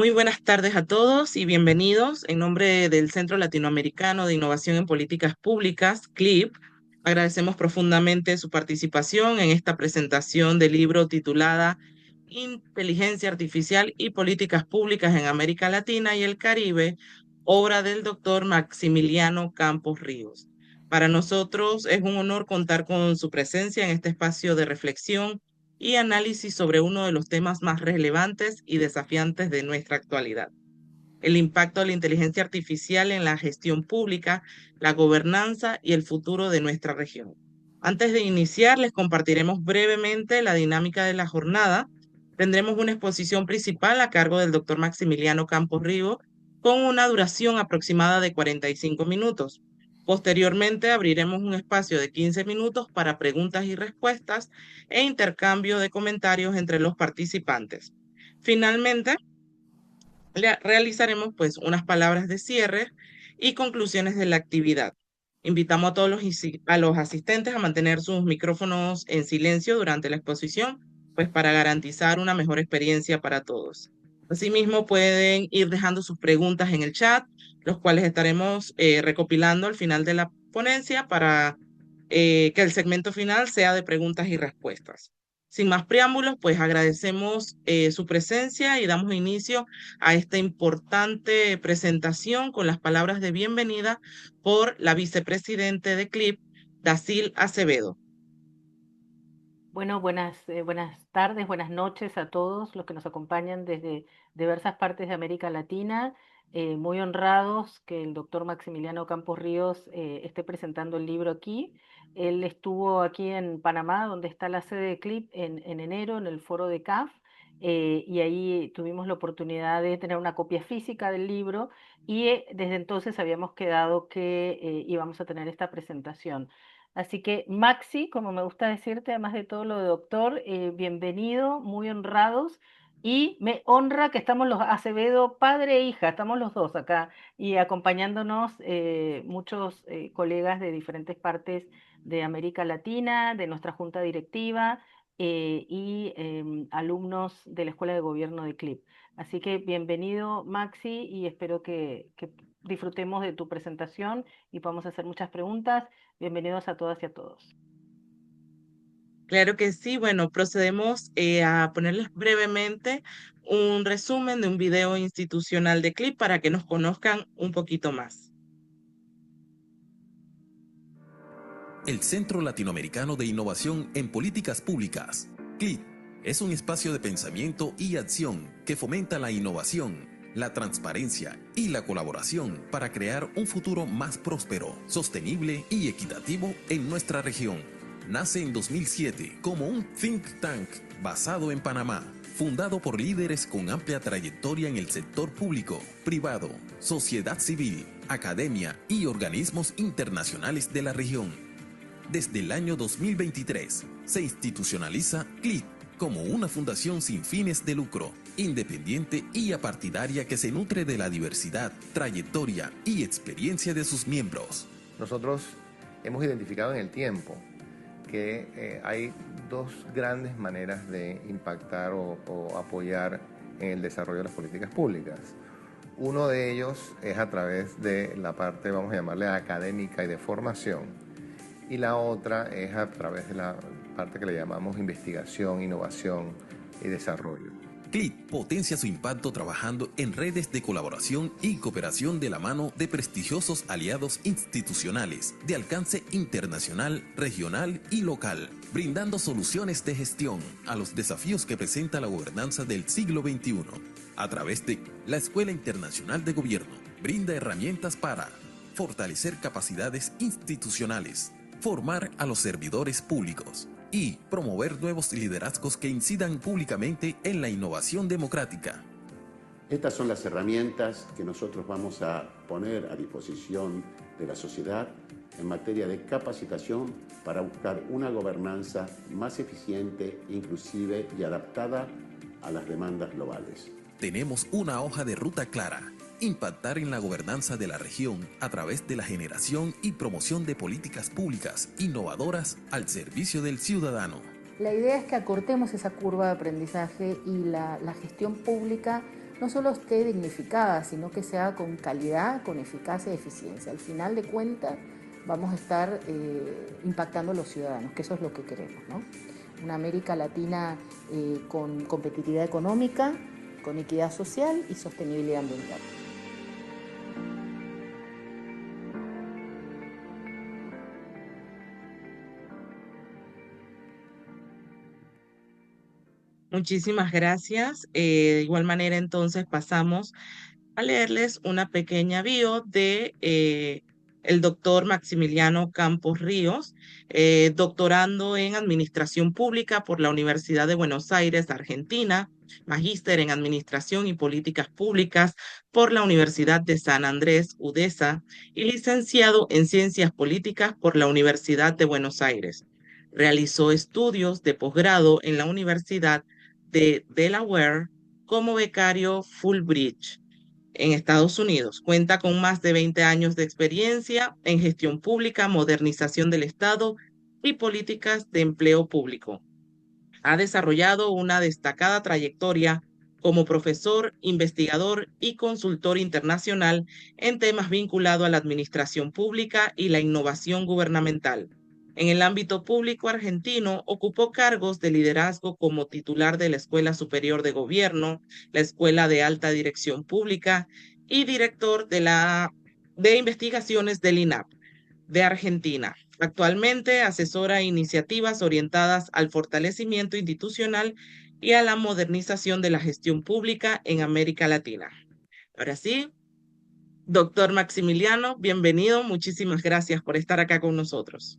Muy buenas tardes a todos y bienvenidos. En nombre del Centro Latinoamericano de Innovación en Políticas Públicas, CLIP, agradecemos profundamente su participación en esta presentación del libro titulada Inteligencia Artificial y Políticas Públicas en América Latina y el Caribe, obra del doctor Maximiliano Campos Ríos. Para nosotros es un honor contar con su presencia en este espacio de reflexión y análisis sobre uno de los temas más relevantes y desafiantes de nuestra actualidad: el impacto de la inteligencia artificial en la gestión pública, la gobernanza y el futuro de nuestra región. Antes de iniciar, les compartiremos brevemente la dinámica de la jornada. Tendremos una exposición principal a cargo del doctor Maximiliano Campos Rigo, con una duración aproximada de 45 minutos. Posteriormente, abriremos un espacio de 15 minutos para preguntas y respuestas e intercambio de comentarios entre los participantes. Finalmente, realizaremos pues unas palabras de cierre y conclusiones de la actividad. Invitamos a todos a los asistentes a mantener sus micrófonos en silencio durante la exposición, pues para garantizar una mejor experiencia para todos. Asimismo, pueden ir dejando sus preguntas en el chat, los cuales estaremos recopilando al final de la ponencia para que el segmento final sea de preguntas y respuestas. Sin más preámbulos, pues agradecemos su presencia y damos inicio a esta importante presentación con las palabras de bienvenida por la vicepresidente de CLIP, Dacil Acevedo. Bueno, buenas tardes, buenas noches a todos los que nos acompañan desde diversas partes de América Latina. Muy honrados que el doctor Maximiliano Campos Ríos esté presentando el libro aquí. Él estuvo aquí en Panamá, donde está la sede de CLIP, en enero, en el foro de CAF, y ahí tuvimos la oportunidad de tener una copia física del libro y desde entonces habíamos quedado que íbamos a tener esta presentación. Así que Maxi, como me gusta decirte, además de todo lo de doctor, bienvenido, muy honrados. Y me honra que estamos los Acevedo, padre e hija, estamos los dos acá y acompañándonos muchos colegas de diferentes partes de América Latina, de nuestra junta directiva y alumnos de la Escuela de Gobierno de CLIP. Así que bienvenido Maxi y espero que disfrutemos de tu presentación y podamos hacer muchas preguntas. Bienvenidos a todas y a todos. Claro que sí. Bueno, procedemos a ponerles brevemente un resumen de un video institucional de CLIP para que nos conozcan un poquito más. El Centro Latinoamericano de Innovación en Políticas Públicas, CLIP, es un espacio de pensamiento y acción que fomenta la innovación, la transparencia y la colaboración para crear un futuro más próspero, sostenible y equitativo en nuestra región. Nace en 2007 como un think tank basado en Panamá, fundado por líderes con amplia trayectoria en el sector público, privado, sociedad civil, academia y organismos internacionales de la región. Desde el año 2023 se institucionaliza CLIP como una fundación sin fines de lucro, independiente y apartidaria que se nutre de la diversidad, trayectoria y experiencia de sus miembros. Nosotros hemos identificado en el tiempo que hay dos grandes maneras de impactar o apoyar en el desarrollo de las políticas públicas. Uno de ellos es a través de la parte, vamos a llamarle académica y de formación, y la otra es a través de la parte que le llamamos investigación, innovación y desarrollo. CLIP potencia su impacto trabajando en redes de colaboración y cooperación de la mano de prestigiosos aliados institucionales de alcance internacional, regional y local, brindando soluciones de gestión a los desafíos que presenta la gobernanza del siglo XXI. A través de la Escuela Internacional de Gobierno, brinda herramientas para fortalecer capacidades institucionales, formar a los servidores públicos y promover nuevos liderazgos que incidan públicamente en la innovación democrática. Estas son las herramientas que nosotros vamos a poner a disposición de la sociedad en materia de capacitación para buscar una gobernanza más eficiente, inclusive y adaptada a las demandas globales. Tenemos una hoja de ruta clara: impactar en la gobernanza de la región a través de la generación y promoción de políticas públicas innovadoras al servicio del ciudadano. La idea es que acortemos esa curva de aprendizaje y la gestión pública no solo esté dignificada, sino que sea con calidad, con eficacia y eficiencia. Al final de cuentas, vamos a estar impactando a los ciudadanos, que eso es lo que queremos, ¿no? Una América Latina con competitividad económica, con equidad social y sostenibilidad ambiental. Muchísimas gracias. De igual manera, entonces pasamos a leerles una pequeña bio de el doctor Maximiliano Campos Ríos, doctorando en Administración Pública por la Universidad de Buenos Aires, Argentina, magíster en Administración y Políticas Públicas por la Universidad de San Andrés, UDESA, y licenciado en Ciencias Políticas por la Universidad de Buenos Aires. Realizó estudios de posgrado en la Universidad de Delaware como becario Fulbright en Estados Unidos. Cuenta con más de 20 años de experiencia en gestión pública, modernización del Estado y políticas de empleo público. Ha desarrollado una destacada trayectoria como profesor, investigador y consultor internacional en temas vinculados a la administración pública y la innovación gubernamental. En el ámbito público argentino, ocupó cargos de liderazgo como titular de la Escuela Superior de Gobierno, la Escuela de Alta Dirección Pública y director de investigaciones del INAP de Argentina. Actualmente asesora iniciativas orientadas al fortalecimiento institucional y a la modernización de la gestión pública en América Latina. Ahora sí, doctor Maximiliano, bienvenido. Muchísimas gracias por estar acá con nosotros.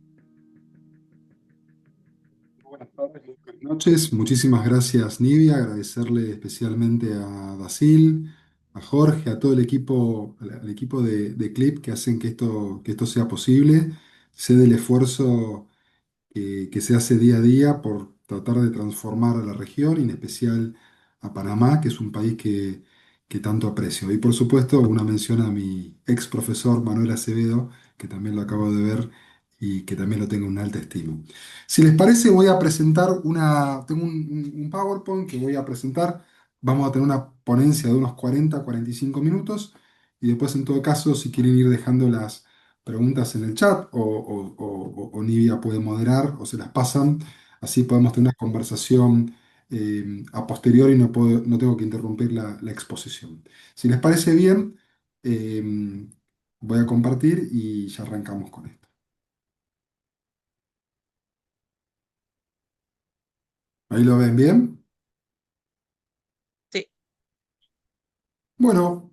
Buenas tardes, buenas noches. Muchísimas gracias, Nivia. Agradecerle especialmente a Dasil, a Jorge, a todo el equipo, al equipo de Clip que hacen que esto sea posible. Sé del esfuerzo que se hace día a día por tratar de transformar a la región y en especial a Panamá, que es un país que tanto aprecio. Y por supuesto, una mención a mi ex profesor Manuel Acevedo, que también lo acabo de ver y que también lo tengo en alta estima. Si les parece, voy a presentar tengo un PowerPoint que voy a presentar. Vamos a tener una ponencia de unos 40-45 minutos y después, en todo caso, si quieren ir dejando las preguntas en el chat o Nivia puede moderar o se las pasan, así podemos tener una conversación a posteriori y no tengo que interrumpir la exposición. Si les parece bien, eh, voy a compartir y ya arrancamos con esto. ¿Ahí lo ven bien? Sí. Bueno,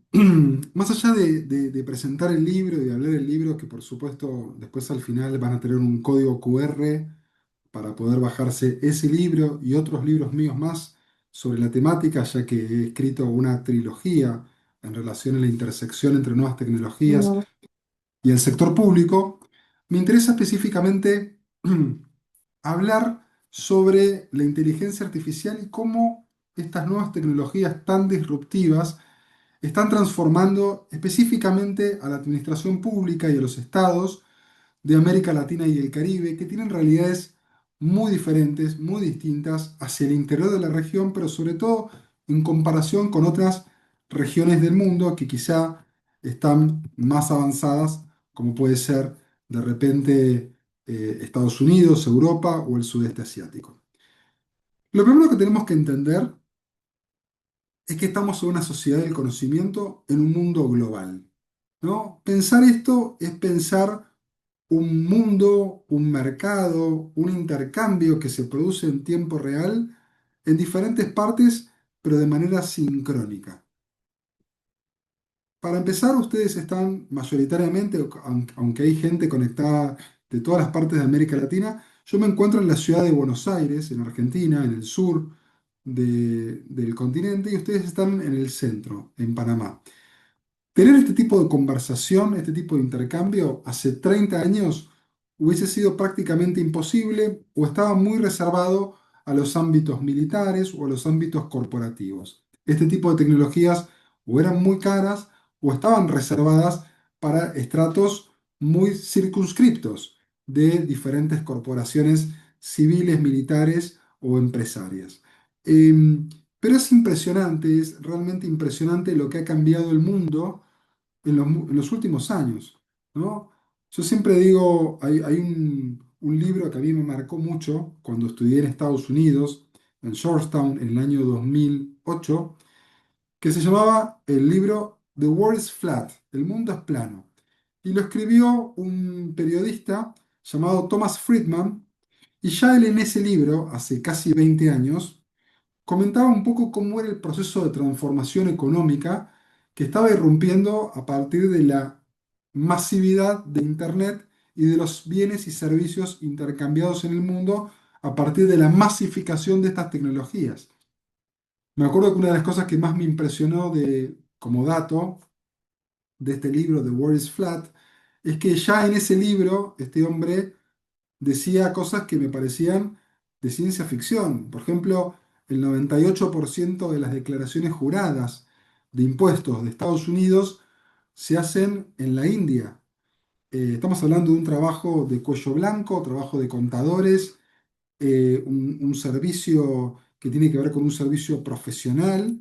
más allá de presentar el libro y de hablar del libro, que por supuesto después al final van a tener un código QR para poder bajarse ese libro y otros libros míos más sobre la temática, ya que he escrito una trilogía en relación a la intersección entre nuevas tecnologías y el sector público. Me interesa específicamente hablar sobre la inteligencia artificial y cómo estas nuevas tecnologías tan disruptivas están transformando específicamente a la administración pública y a los estados de América Latina y el Caribe, que tienen realidades muy diferentes, muy distintas hacia el interior de la región, pero sobre todo en comparación con otras regiones del mundo que quizá están más avanzadas, como puede ser de repente Estados Unidos, Europa o el sudeste asiático. Lo primero que tenemos que entender es que estamos en una sociedad del conocimiento en un mundo global, ¿no? Pensar esto es pensar un mundo, un mercado, un intercambio que se produce en tiempo real en diferentes partes, pero de manera sincrónica. Para empezar, ustedes están mayoritariamente, aunque hay gente conectada de todas las partes de América Latina, yo me encuentro en la ciudad de Buenos Aires, en Argentina, en el sur del continente, y ustedes están en el centro, en Panamá. Tener este tipo de conversación, este tipo de intercambio, hace 30 años hubiese sido prácticamente imposible o estaba muy reservado a los ámbitos militares o a los ámbitos corporativos. Este tipo de tecnologías o eran muy caras o estaban reservadas para estratos muy circunscriptos de diferentes corporaciones civiles, militares o empresarias. Pero es impresionante, es realmente impresionante lo que ha cambiado el mundo en los últimos años, ¿no? Yo siempre digo, hay un libro que a mí me marcó mucho cuando estudié en Estados Unidos, en Georgetown, en el año 2008, que se llamaba el libro The World is Flat, El mundo es plano. Y lo escribió un periodista llamado Thomas Friedman, y ya él en ese libro, hace casi 20 años, comentaba un poco cómo era el proceso de transformación económica que estaba irrumpiendo a partir de la masividad de Internet y de los bienes y servicios intercambiados en el mundo a partir de la masificación de estas tecnologías. Me acuerdo que una de las cosas que más me impresionó como dato de este libro, The World is Flat, es que ya en ese libro este hombre decía cosas que me parecían de ciencia ficción. Por ejemplo, el 98% de las declaraciones juradas de impuestos de Estados Unidos se hacen en la India. Estamos hablando de un trabajo de cuello blanco, trabajo de contadores, un servicio que tiene que ver con un servicio profesional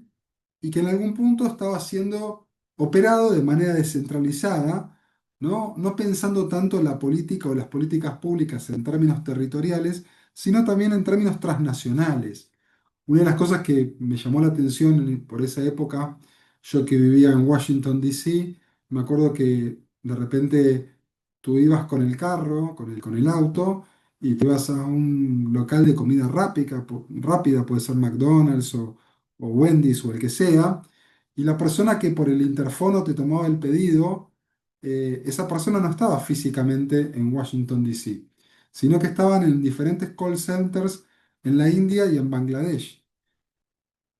y que en algún punto estaba siendo operado de manera descentralizada, ¿no? No pensando tanto en la política o las políticas públicas en términos territoriales, sino también en términos transnacionales. Una de las cosas que me llamó la atención por esa época, yo que vivía en Washington, D.C., me acuerdo que de repente tú ibas con el carro, con el auto, y te ibas a un local de comida rápida, puede ser McDonald's o Wendy's o el que sea, y la persona que por el interfono te tomaba el pedido, esa persona no estaba físicamente en Washington, D.C., sino que estaban en diferentes call centers en la India y en Bangladesh.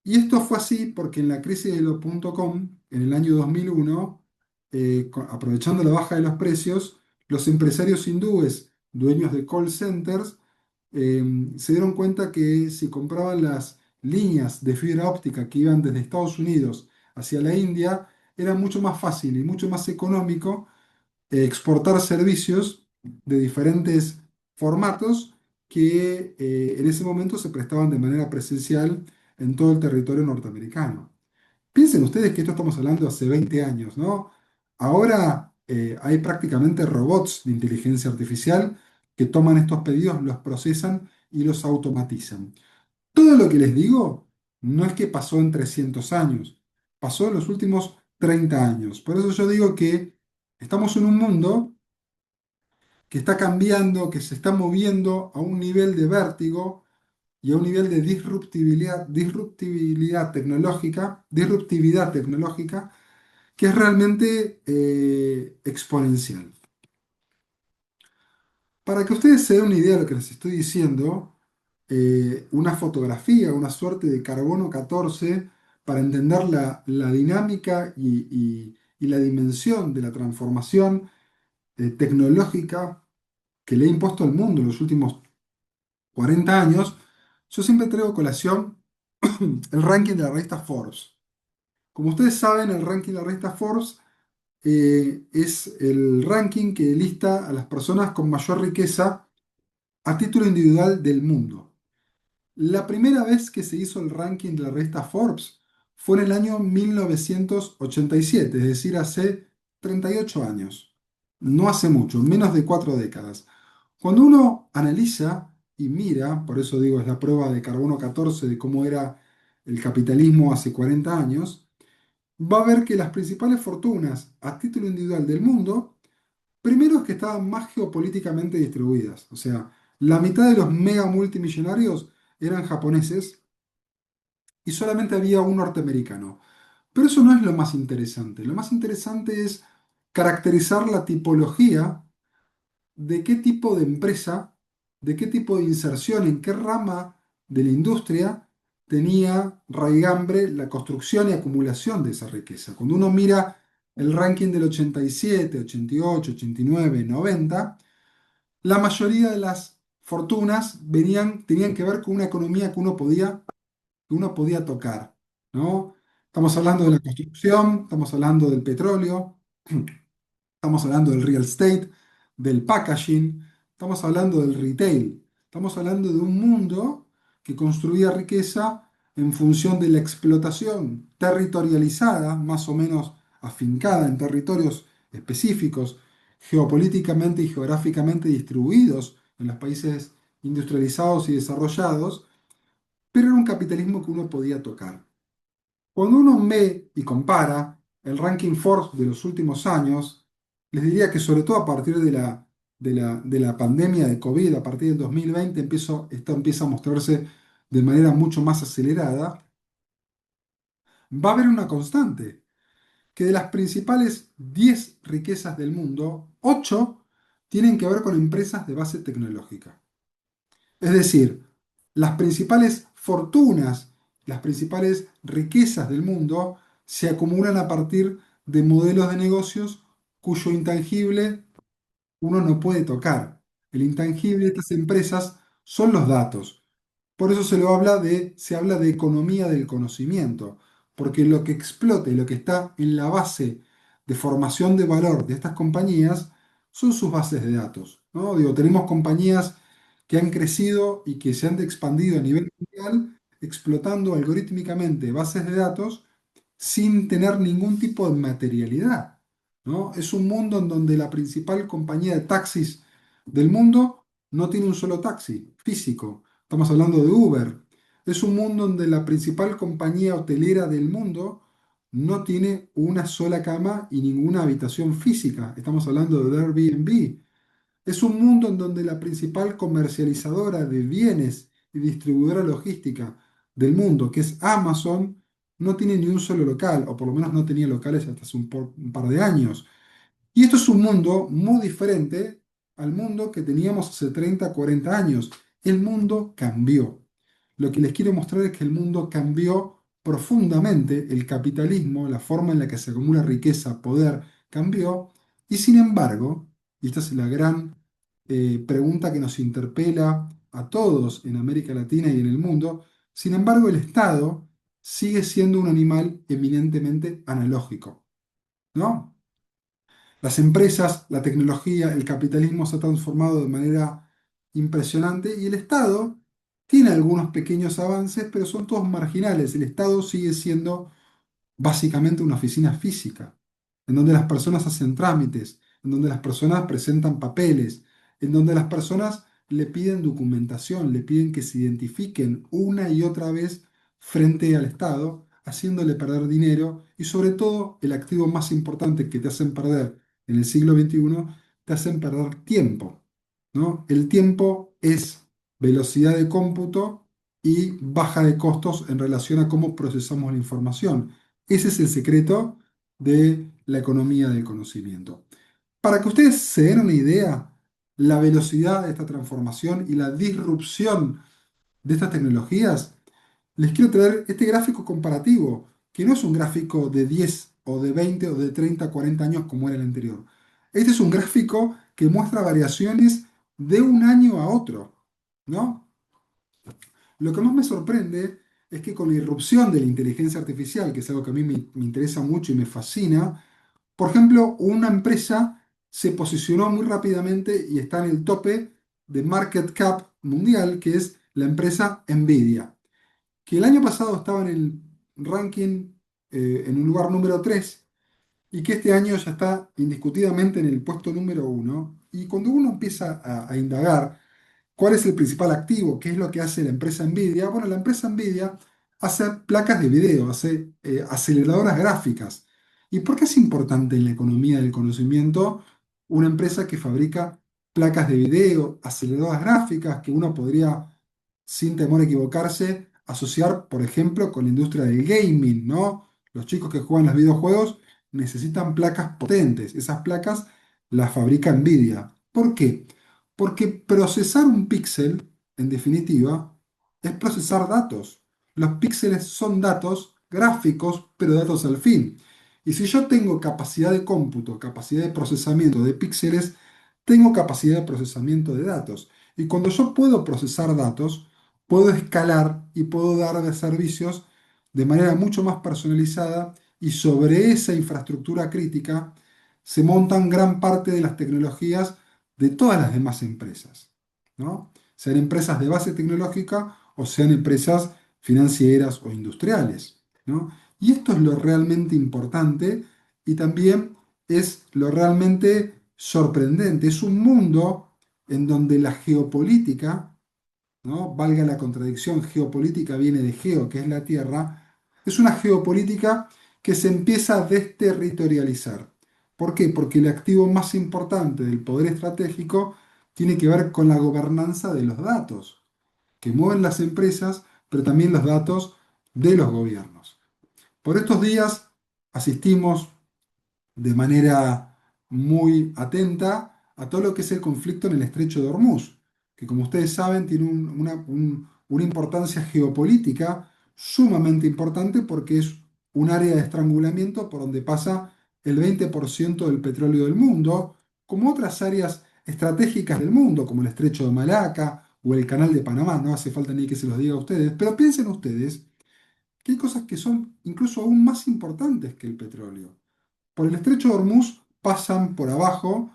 Y esto fue así porque en la crisis de los .com, en el año 2001, aprovechando la baja de los precios, los empresarios hindúes, dueños de call centers, eh, se dieron cuenta que si compraban las líneas de fibra óptica que iban desde Estados Unidos hacia la India, era mucho más fácil y mucho más económico exportar servicios de diferentes formatos que en ese momento se prestaban de manera presencial en todo el territorio norteamericano. Piensen ustedes que esto estamos hablando hace 20 años, ¿no? Ahora hay prácticamente robots de inteligencia artificial que toman estos pedidos, los procesan y los automatizan. Todo lo que les digo no es que pasó en 300 años, pasó en los últimos 30 años. Por eso yo digo que estamos en un mundo que está cambiando, que se está moviendo a un nivel de vértigo y a un nivel de disruptividad tecnológica que es realmente exponencial. Para que ustedes se den una idea de lo que les estoy diciendo, una fotografía, una suerte de carbono 14, para entender la dinámica y la dimensión de la transformación tecnológica que le ha impuesto al mundo en los últimos 40 años, yo siempre traigo a colación el ranking de la revista Forbes. Como ustedes saben, el ranking de la revista Forbes es el ranking que lista a las personas con mayor riqueza a título individual del mundo. La primera vez que se hizo el ranking de la revista Forbes fue en el año 1987, es decir, hace 38 años. No hace mucho, menos de 4 décadas. Cuando uno analiza y mira, por eso digo, es la prueba de carbono 14 de cómo era el capitalismo hace 40 años, va a ver que las principales fortunas a título individual del mundo, primero es que estaban más geopolíticamente distribuidas. O sea, la mitad de los mega multimillonarios eran japoneses y solamente había un norteamericano. Pero eso no es lo más interesante. Lo más interesante es caracterizar la tipología de qué tipo de empresa, de qué tipo de inserción, en qué rama de la industria tenía raigambre la construcción y acumulación de esa riqueza. Cuando uno mira el ranking del 87, 88, 89, 90, la mayoría de las fortunas tenían que ver con una economía que uno podía tocar, ¿no? Estamos hablando de la construcción, estamos hablando del petróleo, estamos hablando del real estate, del packaging, estamos hablando del retail, estamos hablando de un mundo que construía riqueza en función de la explotación territorializada, más o menos afincada en territorios específicos, geopolíticamente y geográficamente distribuidos en los países industrializados y desarrollados, pero era un capitalismo que uno podía tocar. Cuando uno ve y compara el ranking Forbes de los últimos años, les diría que sobre todo a partir de la pandemia de COVID, a partir del 2020, esto empieza a mostrarse de manera mucho más acelerada, va a haber una constante, que de las principales 10 riquezas del mundo, 8 tienen que ver con empresas de base tecnológica. Es decir, las principales fortunas, las principales riquezas del mundo se acumulan a partir de modelos de negocios cuyo intangible uno no puede tocar. El intangible de estas empresas son los datos. Por eso se habla de economía del conocimiento, porque lo que explota y lo que está en la base de formación de valor de estas compañías son sus bases de datos, ¿no? Digo, tenemos compañías que han crecido y que se han expandido a nivel mundial explotando algorítmicamente bases de datos sin tener ningún tipo de materialidad, ¿no? Es un mundo en donde la principal compañía de taxis del mundo no tiene un solo taxi físico. Estamos hablando de Uber. Es un mundo donde la principal compañía hotelera del mundo no tiene una sola cama y ninguna habitación física. Estamos hablando de Airbnb. Es un mundo en donde la principal comercializadora de bienes y distribuidora logística del mundo, que es Amazon, no tiene ni un solo local, o por lo menos no tenía locales hasta hace un par de años. Y esto es un mundo muy diferente al mundo que teníamos hace 30, 40 años. El mundo cambió. Lo que les quiero mostrar es que el mundo cambió profundamente, el capitalismo, la forma en la que se acumula riqueza, poder, cambió, y sin embargo, y esta es la gran pregunta que nos interpela a todos en América Latina y en el mundo, sin embargo, el Estado sigue siendo un animal eminentemente analógico, ¿no? Las empresas, la tecnología, el capitalismo se ha transformado de manera impresionante y el Estado tiene algunos pequeños avances, pero son todos marginales. El Estado sigue siendo básicamente una oficina física, en donde las personas hacen trámites, en donde las personas presentan papeles, en donde las personas le piden documentación, le piden que se identifiquen una y otra vez frente al Estado, haciéndole perder dinero y sobre todo el activo más importante que te hacen perder en el siglo XXI, te hacen perder tiempo, ¿no? El tiempo es velocidad de cómputo y baja de costos en relación a cómo procesamos la información. Ese es el secreto de la economía del conocimiento. Para que ustedes se den una idea, la velocidad de esta transformación y la disrupción de estas tecnologías, les quiero traer este gráfico comparativo, que no es un gráfico de 10 o de 20 o de 30, 40 años como era el anterior. Este es un gráfico que muestra variaciones de un año a otro, ¿no? Lo que más me sorprende es que con la irrupción de la inteligencia artificial, que es algo que a mí me interesa mucho y me fascina, por ejemplo, una empresa se posicionó muy rápidamente y está en el tope de market cap mundial, que es la empresa Nvidia, que el año pasado estaba en el ranking en un lugar número 3 y que este año ya está indiscutidamente en el puesto número 1. Y cuando uno empieza a indagar ¿cuál es el principal activo? ¿Qué es lo que hace la empresa Nvidia? Bueno, la empresa Nvidia hace placas de video, hace aceleradoras gráficas. ¿Y por qué es importante en la economía del conocimiento una empresa que fabrica placas de video, aceleradoras gráficas, que uno podría, sin temor a equivocarse, asociar, por ejemplo, con la industria del gaming, ¿no? Los chicos que juegan los videojuegos necesitan placas potentes. Esas placas las fabrica Nvidia. ¿Por qué? Porque procesar un píxel, en definitiva, es procesar datos. Los píxeles son datos gráficos, pero datos al fin. Y si yo tengo capacidad de cómputo, capacidad de procesamiento de píxeles, tengo capacidad de procesamiento de datos. Y cuando yo puedo procesar datos, puedo escalar y puedo dar de servicios de manera mucho más personalizada y sobre esa infraestructura crítica se montan gran parte de las tecnologías de todas las demás empresas, ¿no? Sean empresas de base tecnológica o sean empresas financieras o industriales, ¿no? Y esto es lo realmente importante y también es lo realmente sorprendente. Es un mundo en donde la geopolítica, ¿no? Valga la contradicción, geopolítica viene de geo, que es la tierra, es una geopolítica que se empieza a desterritorializar. ¿Por qué? Porque el activo más importante del poder estratégico tiene que ver con la gobernanza de los datos, que mueven las empresas, pero también los datos de los gobiernos. Por estos días asistimos de manera muy atenta a todo lo que es el conflicto en el estrecho de Hormuz, que como ustedes saben tiene una importancia geopolítica sumamente importante porque es un área de estrangulamiento por donde pasa el 20% del petróleo del mundo, como otras áreas estratégicas del mundo, como el estrecho de Malaca o el canal de Panamá, no hace falta ni que se los diga a ustedes, pero piensen ustedes que hay cosas que son incluso aún más importantes que el petróleo. Por el estrecho de Hormuz pasan por abajo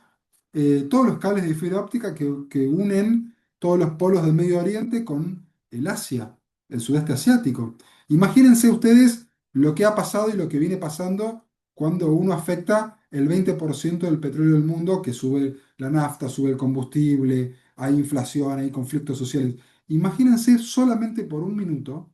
todos los cables de fibra óptica que unen todos los polos del Medio Oriente con el Asia, el sudeste asiático. Imagínense ustedes lo que ha pasado y lo que viene pasando cuando uno afecta el 20% del petróleo del mundo, que sube la nafta, sube el combustible, hay inflación, hay conflictos sociales. Imagínense solamente por un minuto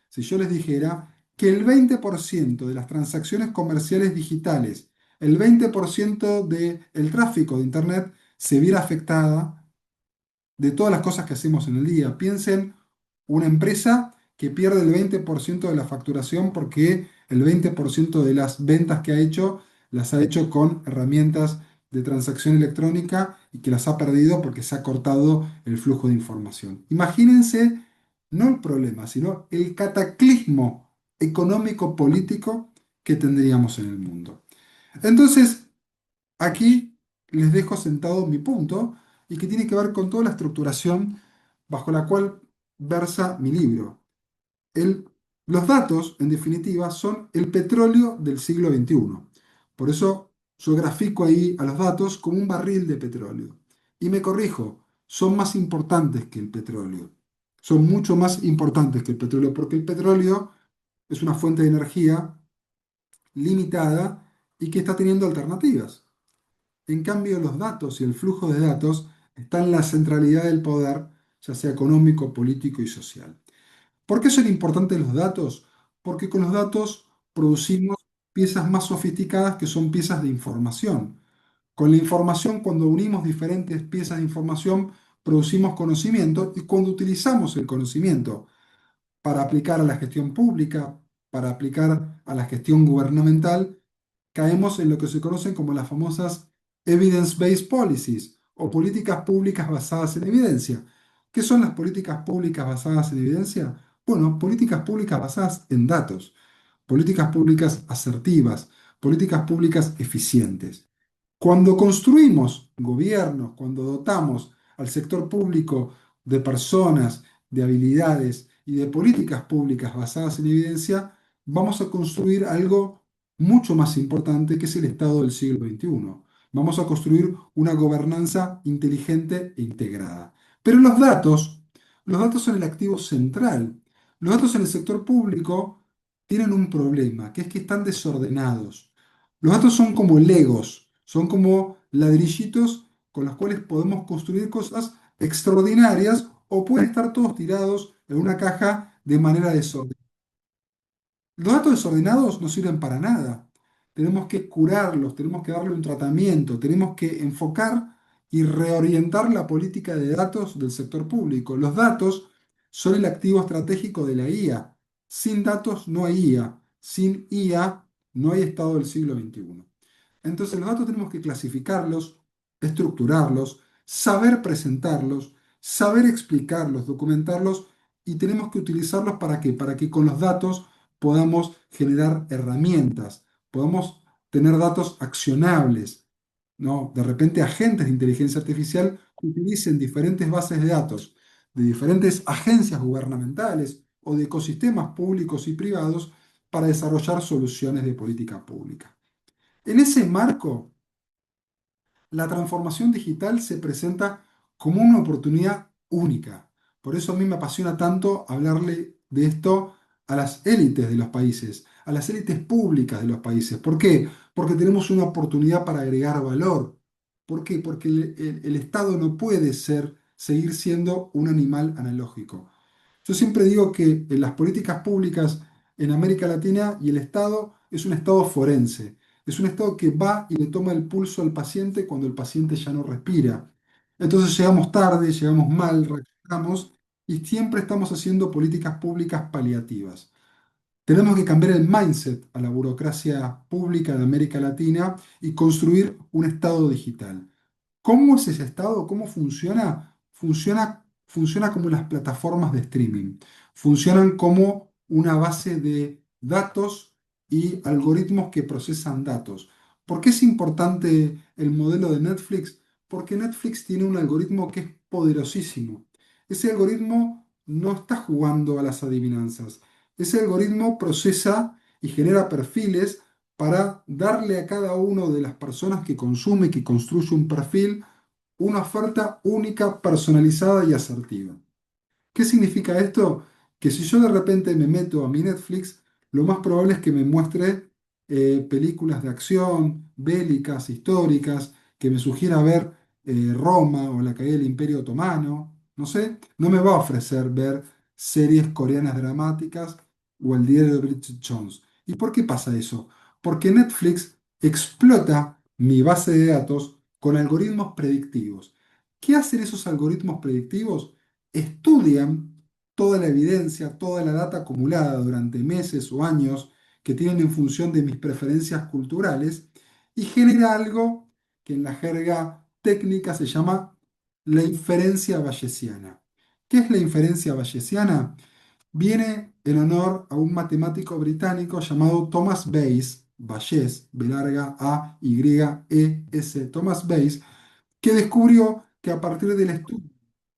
si yo les dijera que el 20% de las transacciones comerciales digitales, el 20% del tráfico de Internet se viera afectada de todas las cosas que hacemos en el día. Piensen una empresa que pierde el 20% de la facturación porque el 20% de las ventas que ha hecho las ha hecho con herramientas de transacción electrónica y que las ha perdido porque se ha cortado el flujo de información. Imagínense no el problema, sino el cataclismo económico-político que tendríamos en el mundo. Entonces, aquí les dejo sentado mi punto y que tiene que ver con toda la estructuración bajo la cual versa mi libro. El- los datos, en definitiva, son el petróleo del siglo XXI. Por eso yo grafico ahí a los datos como un barril de petróleo. Y me corrijo, son más importantes que el petróleo. Son mucho más importantes que el petróleo, porque el petróleo es una fuente de energía limitada y que está teniendo alternativas. En cambio, los datos y el flujo de datos están en la centralidad del poder, ya sea económico, político y social. ¿Por qué son importantes los datos? Porque con los datos producimos piezas más sofisticadas que son piezas de información. Con la información, cuando unimos diferentes piezas de información, producimos conocimiento y cuando utilizamos el conocimiento para aplicar a la gestión pública, para aplicar a la gestión gubernamental, caemos en lo que se conocen como las famosas evidence-based policies o políticas públicas basadas en evidencia. ¿Qué son las políticas públicas basadas en evidencia? Bueno, políticas públicas basadas en datos, políticas públicas asertivas, políticas públicas eficientes. Cuando construimos gobiernos, cuando dotamos al sector público de personas, de habilidades y de políticas públicas basadas en evidencia, vamos a construir algo mucho más importante que es el Estado del siglo XXI. Vamos a construir una gobernanza inteligente e integrada. Pero los datos son el activo central. Los datos en el sector público tienen un problema, que es que están desordenados. Los datos son como legos, son como ladrillitos con los cuales podemos construir cosas extraordinarias o pueden estar todos tirados en una caja de manera desordenada. Los datos desordenados no sirven para nada. Tenemos que curarlos, tenemos que darle un tratamiento, tenemos que enfocar y reorientar la política de datos del sector público. Los datos son el activo estratégico de la IA. Sin datos no hay IA. Sin IA no hay Estado del siglo XXI. Entonces los datos tenemos que clasificarlos, estructurarlos, saber presentarlos, saber explicarlos, documentarlos y tenemos que utilizarlos ¿para qué? Para que con los datos podamos generar herramientas, podamos tener datos accionables, ¿no? De repente agentes de inteligencia artificial que utilicen diferentes bases de datos de diferentes agencias gubernamentales o de ecosistemas públicos y privados para desarrollar soluciones de política pública. En ese marco, la transformación digital se presenta como una oportunidad única. Por eso a mí me apasiona tanto hablarle de esto a las élites de los países, a las élites públicas de los países. ¿Por qué? Porque tenemos una oportunidad para agregar valor. ¿Por qué? Porque el Estado no puede seguir siendo un animal analógico. Yo siempre digo que en las políticas públicas en América Latina y el Estado es un Estado forense. Es un Estado que va y le toma el pulso al paciente cuando el paciente ya no respira. Entonces llegamos tarde, llegamos mal, reaccionamos y siempre estamos haciendo políticas públicas paliativas. Tenemos que cambiar el mindset a la burocracia pública de América Latina y construir un Estado digital. ¿Cómo es ese estado? ¿Cómo funciona? Funciona como las plataformas de streaming. Funcionan como una base de datos y algoritmos que procesan datos. ¿Por qué es importante el modelo de Netflix? Porque Netflix tiene un algoritmo que es poderosísimo. Ese algoritmo no está jugando a las adivinanzas. Ese algoritmo procesa y genera perfiles para darle a cada una de las personas que consume, que construye un perfil, una oferta única, personalizada y asertiva. ¿Qué significa esto? Que si yo de repente me meto a mi Netflix, lo más probable es que me muestre películas de acción, bélicas, históricas, que me sugiera ver Roma o la caída del Imperio Otomano, no sé, no me va a ofrecer ver series coreanas dramáticas o el diario de Bridget Jones. ¿Y por qué pasa eso? Porque Netflix explota mi base de datos con algoritmos predictivos. ¿Qué hacen esos algoritmos predictivos? Estudian toda la evidencia, toda la data acumulada durante meses o años que tienen en función de mis preferencias culturales y genera algo que en la jerga técnica se llama la inferencia bayesiana. ¿Qué es la inferencia bayesiana? Viene en honor a un matemático británico llamado Thomas Bayes, B larga A Y E S, Thomas Bayes, que descubrió que a partir del estudio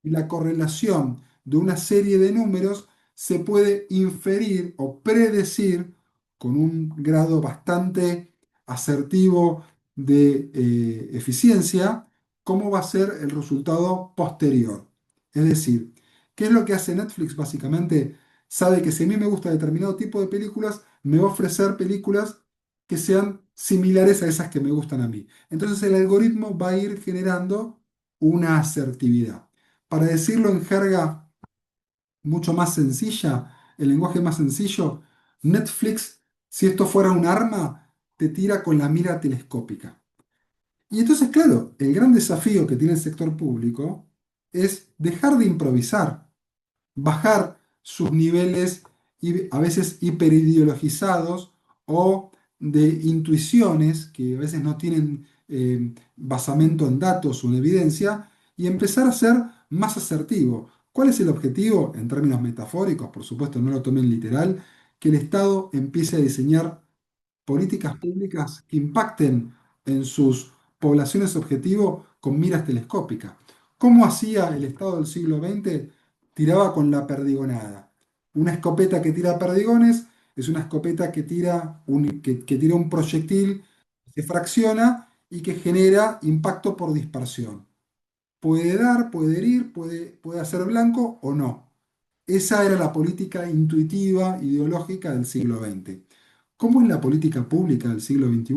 y la correlación de una serie de números se puede inferir o predecir con un grado bastante asertivo de eficiencia cómo va a ser el resultado posterior. Es decir, ¿qué es lo que hace Netflix básicamente? Sabe que si a mí me gusta determinado tipo de películas, me va a ofrecer películas que sean similares a esas que me gustan a mí. Entonces el algoritmo va a ir generando una asertividad. Para decirlo en jerga mucho más sencilla, el lenguaje más sencillo, Netflix, si esto fuera un arma, te tira con la mira telescópica. Y entonces, claro, el gran desafío que tiene el sector público es dejar de improvisar, bajar sus niveles a veces hiperideologizados o de intuiciones que a veces no tienen basamento en datos o en evidencia y empezar a ser más asertivo. ¿Cuál es el objetivo? En términos metafóricos, por supuesto, no lo tomen literal, que el Estado empiece a diseñar políticas públicas que impacten en sus poblaciones objetivo con miras telescópicas. ¿Cómo hacía el Estado del siglo XX? Tiraba con la perdigonada. Una escopeta que tira perdigones es una escopeta que tira un proyectil, se fracciona y que genera impacto por dispersión. Puede dar, puede herir, puede hacer blanco o no. Esa era la política intuitiva, ideológica del siglo XX. ¿Cómo es la política pública del siglo XXI?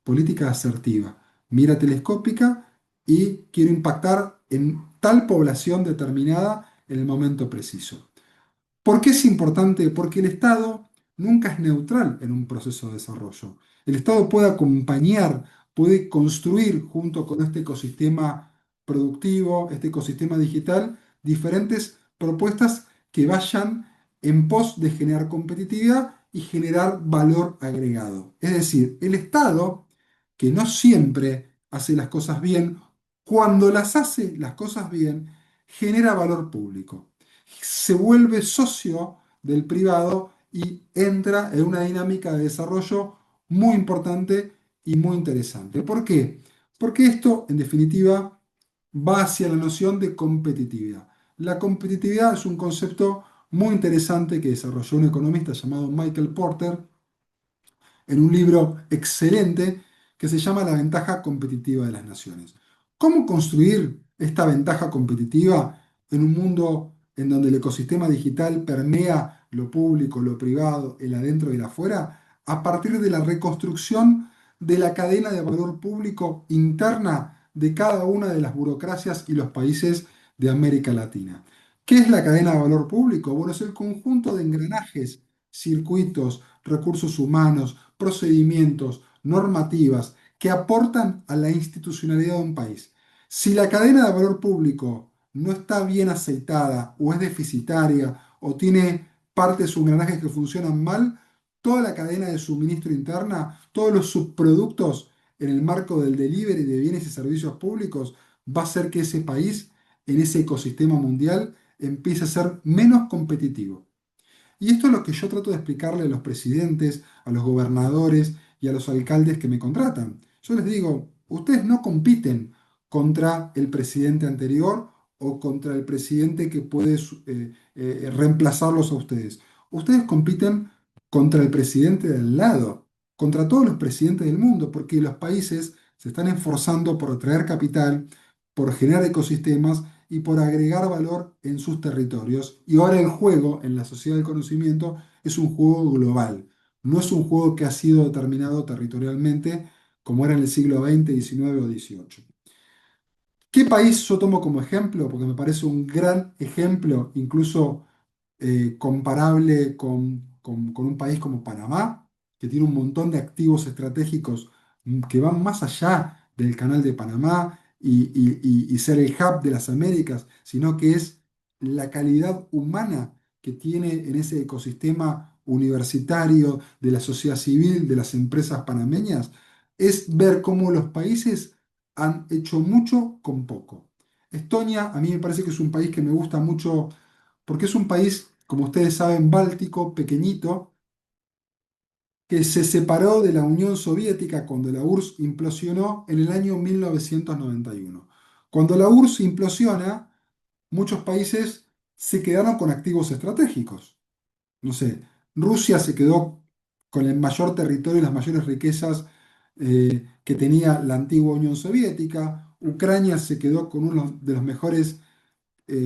Política asertiva, mira telescópica y quiero impactar en tal población determinada en el momento preciso. ¿Por qué es importante? Porque el Estado nunca es neutral en un proceso de desarrollo. El Estado puede acompañar, puede construir junto con este ecosistema productivo, este ecosistema digital, diferentes propuestas que vayan en pos de generar competitividad y generar valor agregado. Es decir, el Estado, que no siempre hace las cosas bien, cuando las hace las cosas bien, genera valor público, se vuelve socio del privado y entra en una dinámica de desarrollo muy importante y muy interesante. ¿Por qué? Porque esto, en definitiva, va hacia la noción de competitividad. La competitividad es un concepto muy interesante que desarrolló un economista llamado Michael Porter en un libro excelente que se llama La ventaja competitiva de las naciones. ¿Cómo construir esta ventaja competitiva en un mundo en donde el ecosistema digital permea lo público, lo privado, el adentro y el afuera, a partir de la reconstrucción de la cadena de valor público interna de cada una de las burocracias y los países de América Latina. ¿Qué es la cadena de valor público? Bueno, es el conjunto de engranajes, circuitos, recursos humanos, procedimientos, normativas que aportan a la institucionalidad de un país. Si la cadena de valor público no está bien aceitada o es deficitaria o tiene partes de sus engranajes que funcionan mal, toda la cadena de suministro interna, todos los subproductos en el marco del delivery de bienes y servicios públicos, va a hacer que ese país, en ese ecosistema mundial, empiece a ser menos competitivo. Y esto es lo que yo trato de explicarle a los presidentes, a los gobernadores y a los alcaldes que me contratan. Yo les digo, ustedes no compiten contra el presidente anterior o contra el presidente que puede reemplazarlos a ustedes. Ustedes compiten contra el presidente del lado, contra todos los presidentes del mundo, porque los países se están esforzando por atraer capital, por generar ecosistemas y por agregar valor en sus territorios. Y ahora el juego en la sociedad del conocimiento es un juego global, no es un juego que ha sido determinado territorialmente como era en el siglo XX, XIX o XVIII. ¿Qué país yo tomo como ejemplo? Porque me parece un gran ejemplo, incluso comparable con un país como Panamá, que tiene un montón de activos estratégicos que van más allá del Canal de Panamá y ser el hub de las Américas, sino que es la calidad humana que tiene en ese ecosistema universitario, de la sociedad civil, de las empresas panameñas, es ver cómo los países han hecho mucho con poco. Estonia, a mí me parece que es un país que me gusta mucho porque es un país, como ustedes saben, báltico, pequeñito, que se separó de la Unión Soviética cuando la URSS implosionó en el año 1991. Cuando la URSS implosiona, muchos países se quedaron con activos estratégicos. No sé, Rusia se quedó con el mayor territorio y las mayores riquezas que tenía la antigua Unión Soviética. Ucrania se quedó con uno de los mejores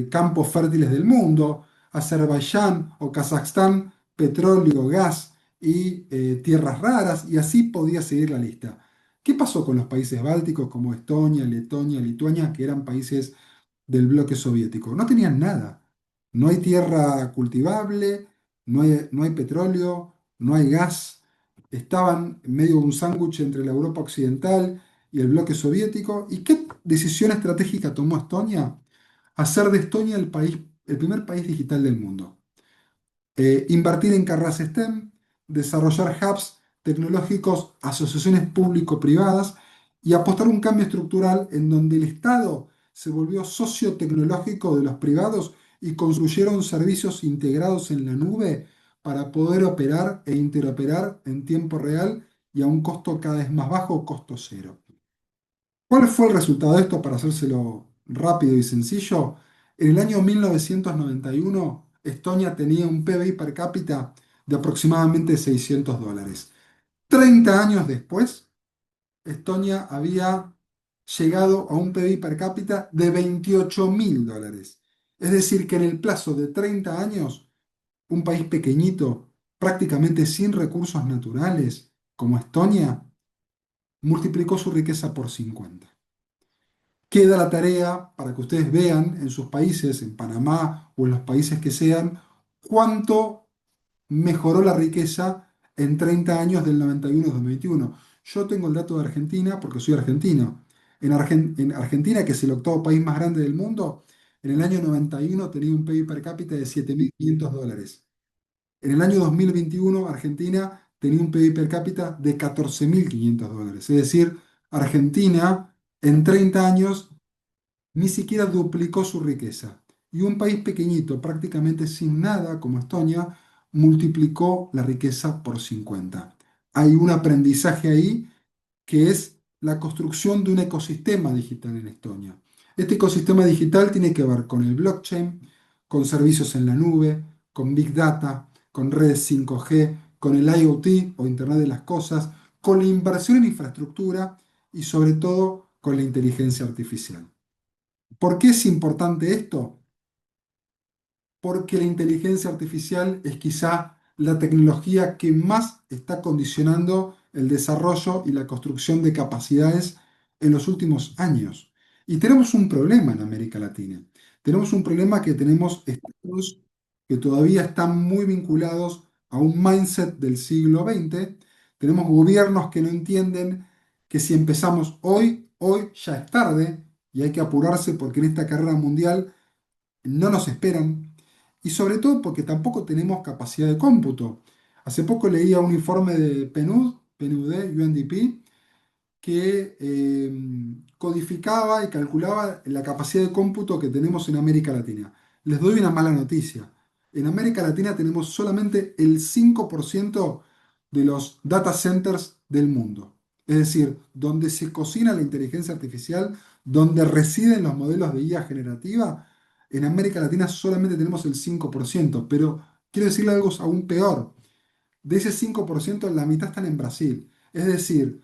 campos fértiles del mundo, Azerbaiyán o Kazajstán, petróleo, gas y tierras raras, y así podía seguir la lista. ¿Qué pasó con los países bálticos como Estonia, Letonia, Lituania, que eran países del bloque soviético? No tenían nada. No hay tierra cultivable, no hay petróleo, no hay gas. Estaban en medio de un sándwich entre la Europa occidental y el bloque soviético. ¿Y qué decisión estratégica tomó Estonia? Hacer de Estonia el primer país digital del mundo. Invertir en carreras STEM, desarrollar hubs tecnológicos, asociaciones público-privadas y apostar un cambio estructural en donde el Estado se volvió socio tecnológico de los privados y construyeron servicios integrados en la nube para poder operar e interoperar en tiempo real y a un costo cada vez más bajo, costo cero. ¿Cuál fue el resultado de esto para hacérselo rápido y sencillo? En el año 1991, Estonia tenía un PBI per cápita de aproximadamente $600. 30 años después, Estonia había llegado a un PBI per cápita de $28.000. Es decir, que en el plazo de 30 años, un país pequeñito, prácticamente sin recursos naturales, como Estonia, multiplicó su riqueza por 50. Queda la tarea para que ustedes vean en sus países, en Panamá o en los países que sean, cuánto mejoró la riqueza en 30 años del 91 al 2021. Yo tengo el dato de Argentina porque soy argentino. En Argentina, que es el octavo país más grande del mundo, en el año 91 tenía un PIB per cápita de $7.500. En el año 2021, Argentina tenía un PIB per cápita de $14.500. Es decir, Argentina en 30 años ni siquiera duplicó su riqueza. Y un país pequeñito, prácticamente sin nada, como Estonia, multiplicó la riqueza por 50. Hay un aprendizaje ahí que es la construcción de un ecosistema digital en Estonia. Este ecosistema digital tiene que ver con el blockchain, con servicios en la nube, con Big Data, con redes 5G, con el IoT o Internet de las Cosas, con la inversión en infraestructura y sobre todo con la inteligencia artificial. ¿Por qué es importante esto? porque la inteligencia artificial es quizá la tecnología que más está condicionando el desarrollo y la construcción de capacidades en los últimos años. Y tenemos un problema en América Latina. Tenemos un problema que tenemos estados que todavía están muy vinculados a un mindset del siglo XX. Tenemos gobiernos que no entienden que si empezamos hoy, hoy ya es tarde y hay que apurarse porque en esta carrera mundial no nos esperan y sobre todo porque tampoco tenemos capacidad de cómputo. Hace poco leía un informe de PNUD, UNDP, que codificaba y calculaba la capacidad de cómputo que tenemos en América Latina. Les doy una mala noticia. En América Latina tenemos solamente el 5% de los data centers del mundo. Es decir, donde se cocina la inteligencia artificial, donde residen los modelos de IA generativa, en América Latina solamente tenemos el 5%. Pero quiero decirle algo aún peor. De ese 5%, la mitad están en Brasil. Es decir,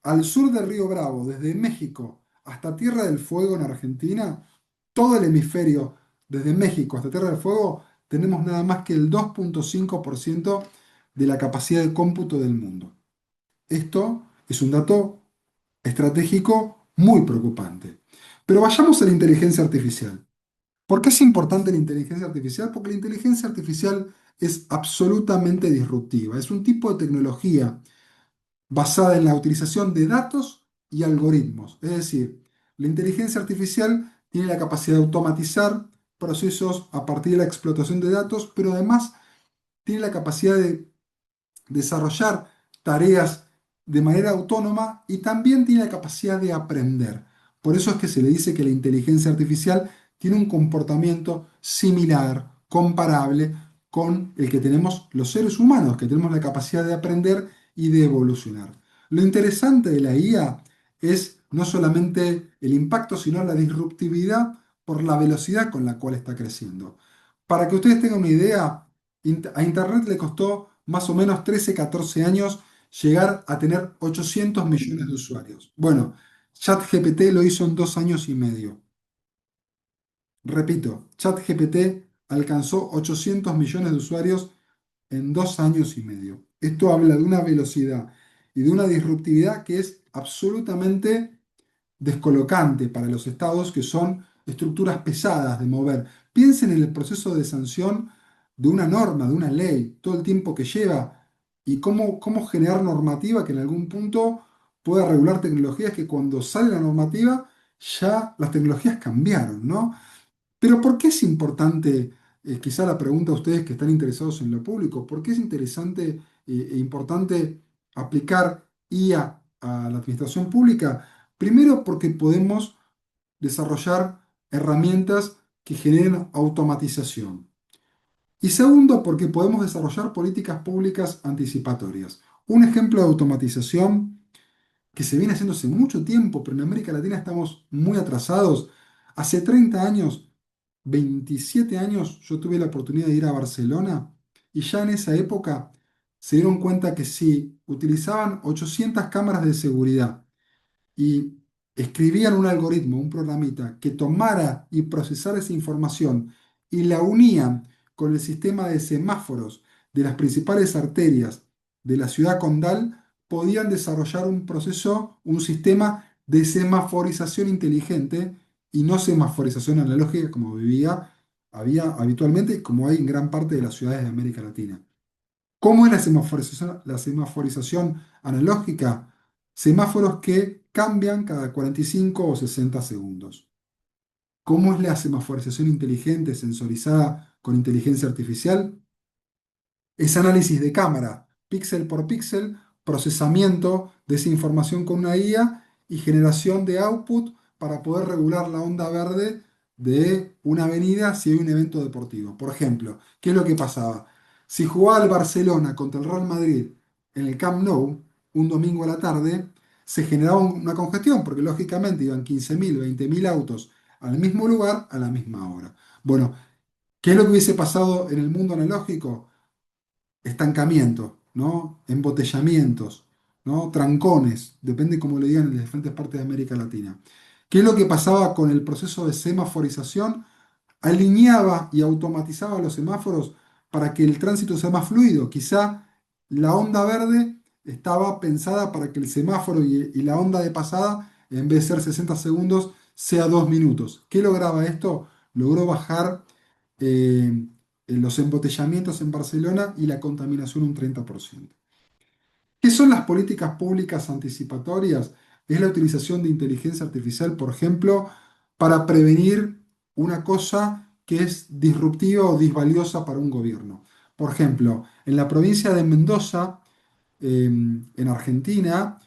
al sur del Río Bravo, desde México hasta Tierra del Fuego en Argentina, todo el hemisferio, desde México hasta Tierra del Fuego, tenemos nada más que el 2,5% de la capacidad de cómputo del mundo. Esto es un dato estratégico muy preocupante. Pero vayamos a la inteligencia artificial. ¿Por qué es importante la inteligencia artificial? Porque la inteligencia artificial es absolutamente disruptiva. Es un tipo de tecnología basada en la utilización de datos y algoritmos. Es decir, la inteligencia artificial tiene la capacidad de automatizar procesos a partir de la explotación de datos, pero además tiene la capacidad de desarrollar tareas de manera autónoma y también tiene la capacidad de aprender. Por eso es que se le dice que la inteligencia artificial tiene un comportamiento similar, comparable con el que tenemos los seres humanos, que tenemos la capacidad de aprender y de evolucionar. Lo interesante de la IA es no solamente el impacto, sino la disruptividad por la velocidad con la cual está creciendo. Para que ustedes tengan una idea, a Internet le costó más o menos 13, 14 años llegar a tener 800 millones de usuarios. Bueno, ChatGPT lo hizo en 2 años y medio. Repito, ChatGPT alcanzó 800 millones de usuarios en 2 años y medio. Esto habla de una velocidad y de una disruptividad que es absolutamente descolocante para los estados que son estructuras pesadas de mover. Piensen en el proceso de sanción de una norma, de una ley, todo el tiempo que lleva y cómo generar normativa que en algún punto pueda regular tecnologías que cuando sale la normativa ya las tecnologías cambiaron, ¿no? Pero ¿por qué es importante, quizá la pregunta a ustedes que están interesados en lo público, por qué es interesante e importante aplicar IA a la administración pública? Primero porque podemos desarrollar herramientas que generen automatización. Y segundo porque podemos desarrollar políticas públicas anticipatorias. Un ejemplo de automatización que se viene haciendo hace mucho tiempo, pero en América Latina estamos muy atrasados. Hace 30 años, 27 años, yo tuve la oportunidad de ir a Barcelona y ya en esa época se dieron cuenta que si utilizaban 800 cámaras de seguridad y escribían un algoritmo, un programita que tomara y procesara esa información y la unían con el sistema de semáforos de las principales arterias de la ciudad condal, podían desarrollar un proceso, un sistema de semaforización inteligente y no semaforización analógica como había habitualmente y como hay en gran parte de las ciudades de América Latina. ¿Cómo es la semaforización analógica? Semáforos que cambian cada 45 o 60 segundos. ¿Cómo es la semaforización inteligente sensorizada con inteligencia artificial? Es análisis de cámara, píxel por píxel, procesamiento de esa información con una IA y generación de output para poder regular la onda verde de una avenida si hay un evento deportivo. Por ejemplo, ¿qué es lo que pasaba? Si jugaba el Barcelona contra el Real Madrid en el Camp Nou un domingo a la tarde, se generaba una congestión porque lógicamente iban 15.000, 20.000 autos al mismo lugar a la misma hora. Bueno, ¿qué es lo que hubiese pasado en el mundo analógico? Estancamiento, ¿no? Embotellamientos, ¿no? Trancones, depende cómo le digan en las diferentes partes de América Latina. ¿Qué es lo que pasaba con el proceso de semaforización? alineaba y automatizaba los semáforos para que el tránsito sea más fluido. Quizá la onda verde estaba pensada para que el semáforo y la onda de pasada, en vez de ser 60 segundos, sea 2 minutos. ¿Qué lograba esto? Logró bajar los embotellamientos en Barcelona y la contaminación un 30%. ¿Qué son las políticas públicas anticipatorias? Es la utilización de inteligencia artificial, por ejemplo, para prevenir una cosa que es disruptiva o disvaliosa para un gobierno. Por ejemplo, en la provincia de Mendoza, en Argentina,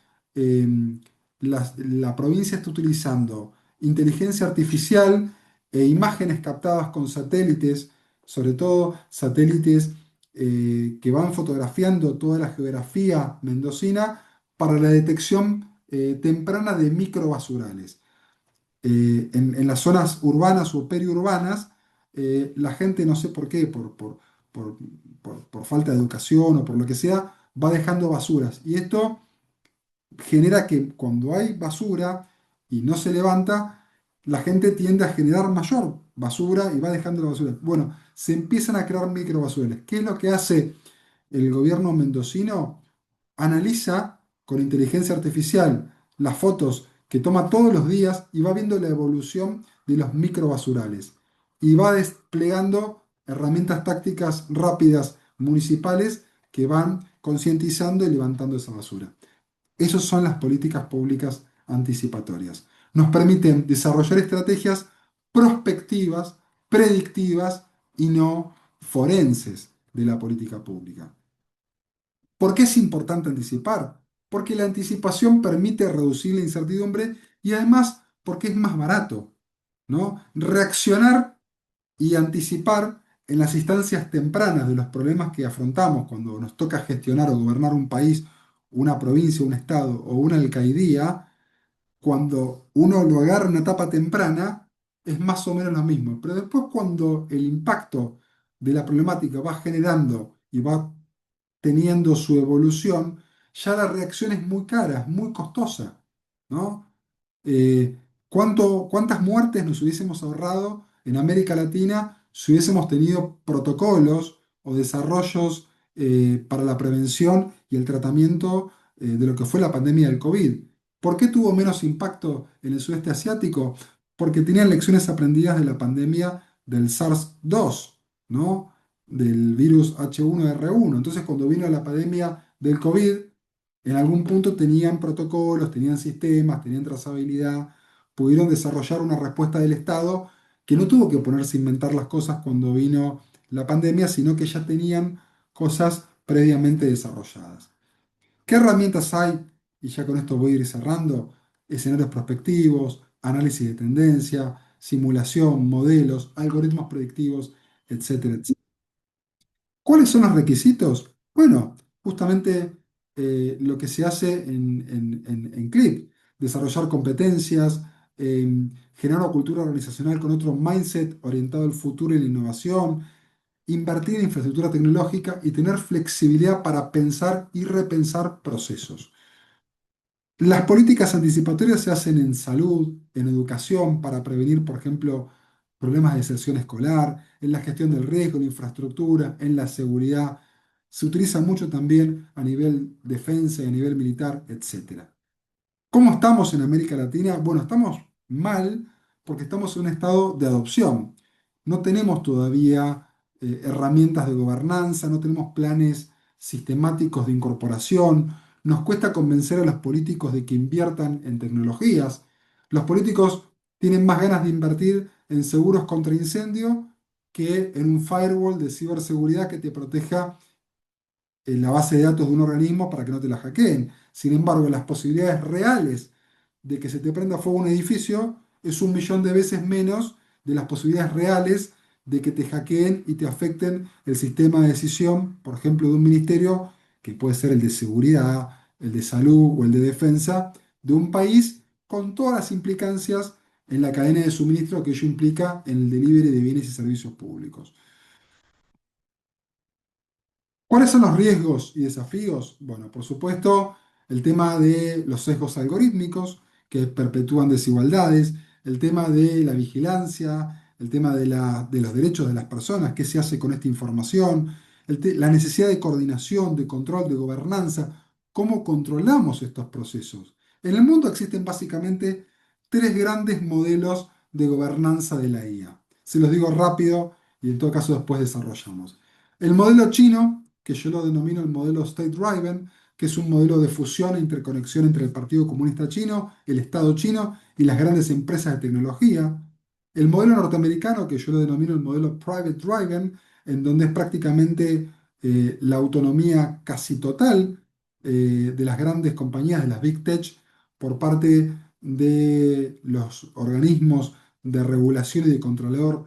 la provincia está utilizando inteligencia artificial e imágenes captadas con satélites, sobre todo satélites que van fotografiando toda la geografía mendocina para la detección temprana de microbasurales. En las zonas urbanas o periurbanas, la gente, no sé por qué, por- por falta de educación o por lo que sea, va dejando basuras. Y esto genera que cuando hay basura y no se levanta, la gente tiende a generar mayor basura y va dejando la basura. Bueno, se empiezan a crear microbasurales. ¿Qué es lo que hace el gobierno mendocino? Analiza con inteligencia artificial las fotos que toma todos los días y va viendo la evolución de los microbasurales y va desplegando herramientas tácticas rápidas municipales que van concientizando y levantando esa basura. Esas son las políticas públicas anticipatorias. Nos permiten desarrollar estrategias prospectivas, predictivas y no forenses de la política pública. ¿Por qué es importante anticipar? Porque la anticipación permite reducir la incertidumbre y además porque es más barato, ¿no? Reaccionar y anticipar en las instancias tempranas de los problemas que afrontamos cuando nos toca gestionar o gobernar un país, una provincia, un estado o una alcaldía, cuando uno lo agarra en una etapa temprana, es más o menos lo mismo. Pero después cuando el impacto de la problemática va generando y va teniendo su evolución, ya la reacción es muy cara, es muy costosa, ¿no? ¿Cuántas muertes nos hubiésemos ahorrado en América Latina si hubiésemos tenido protocolos o desarrollos para la prevención y el tratamiento de lo que fue la pandemia del COVID? ¿Por qué tuvo menos impacto en el sudeste asiático? Porque tenían lecciones aprendidas de la pandemia del SARS-2, ¿no? Del virus H1N1. Entonces, cuando vino la pandemia del COVID, en algún punto tenían protocolos, tenían sistemas, tenían trazabilidad, pudieron desarrollar una respuesta del Estado que no tuvo que ponerse a inventar las cosas cuando vino la pandemia, sino que ya tenían cosas previamente desarrolladas. ¿Qué herramientas hay? Y ya con esto voy a ir cerrando. Escenarios prospectivos, análisis de tendencia, simulación, modelos, algoritmos predictivos, etcétera, etcétera. ¿Cuáles son los requisitos? Bueno, justamente lo que se hace en CLIP, desarrollar competencias, generar una cultura organizacional con otro mindset orientado al futuro y la innovación, invertir en infraestructura tecnológica y tener flexibilidad para pensar y repensar procesos. Las políticas anticipatorias se hacen en salud, en educación, para prevenir, por ejemplo, problemas de deserción escolar, en la gestión del riesgo, en infraestructura, en la seguridad. Se utiliza mucho también a nivel defensa y a nivel militar, etc. ¿Cómo estamos en América Latina? Bueno, estamos mal porque estamos en un estado de adopción. No tenemos todavía herramientas de gobernanza, no tenemos planes sistemáticos de incorporación. Nos cuesta convencer a los políticos de que inviertan en tecnologías. Los políticos tienen más ganas de invertir en seguros contra incendio que en un firewall de ciberseguridad que te proteja en la base de datos de un organismo para que no te la hackeen. Sin embargo, las posibilidades reales de que se te prenda fuego un edificio es 1 millón de veces menos de las posibilidades reales de que te hackeen y te afecten el sistema de decisión, por ejemplo, de un ministerio, que puede ser el de seguridad, el de salud o el de defensa, de un país con todas las implicancias en la cadena de suministro que ello implica en el delivery de bienes y servicios públicos. ¿Cuáles son los riesgos y desafíos? Bueno, por supuesto, el tema de los sesgos algorítmicos que perpetúan desigualdades, el tema de la vigilancia, el tema de los derechos de las personas, qué se hace con esta información, la necesidad de coordinación, de control, de gobernanza, cómo controlamos estos procesos. En el mundo existen básicamente tres grandes modelos de gobernanza de la IA. Se los digo rápido y en todo caso después desarrollamos. El modelo chino, que yo lo denomino el modelo state-driven, que es un modelo de fusión e interconexión entre el Partido Comunista Chino, el Estado chino y las grandes empresas de tecnología. El modelo norteamericano, que yo lo denomino el modelo private-driven, en donde es prácticamente la autonomía casi total de las grandes compañías, de las Big Tech, por parte de los organismos de regulación y de controlador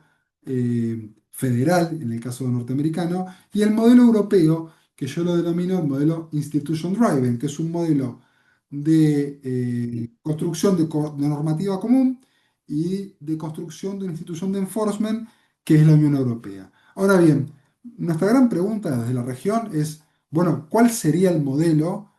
federal, en el caso norteamericano, y el modelo europeo, que yo lo denomino el modelo Institution Driven, que es un modelo de construcción de normativa común y de construcción de una institución de enforcement, que es la Unión Europea. Ahora bien, nuestra gran pregunta desde la región es, bueno, ¿cuál sería el modelo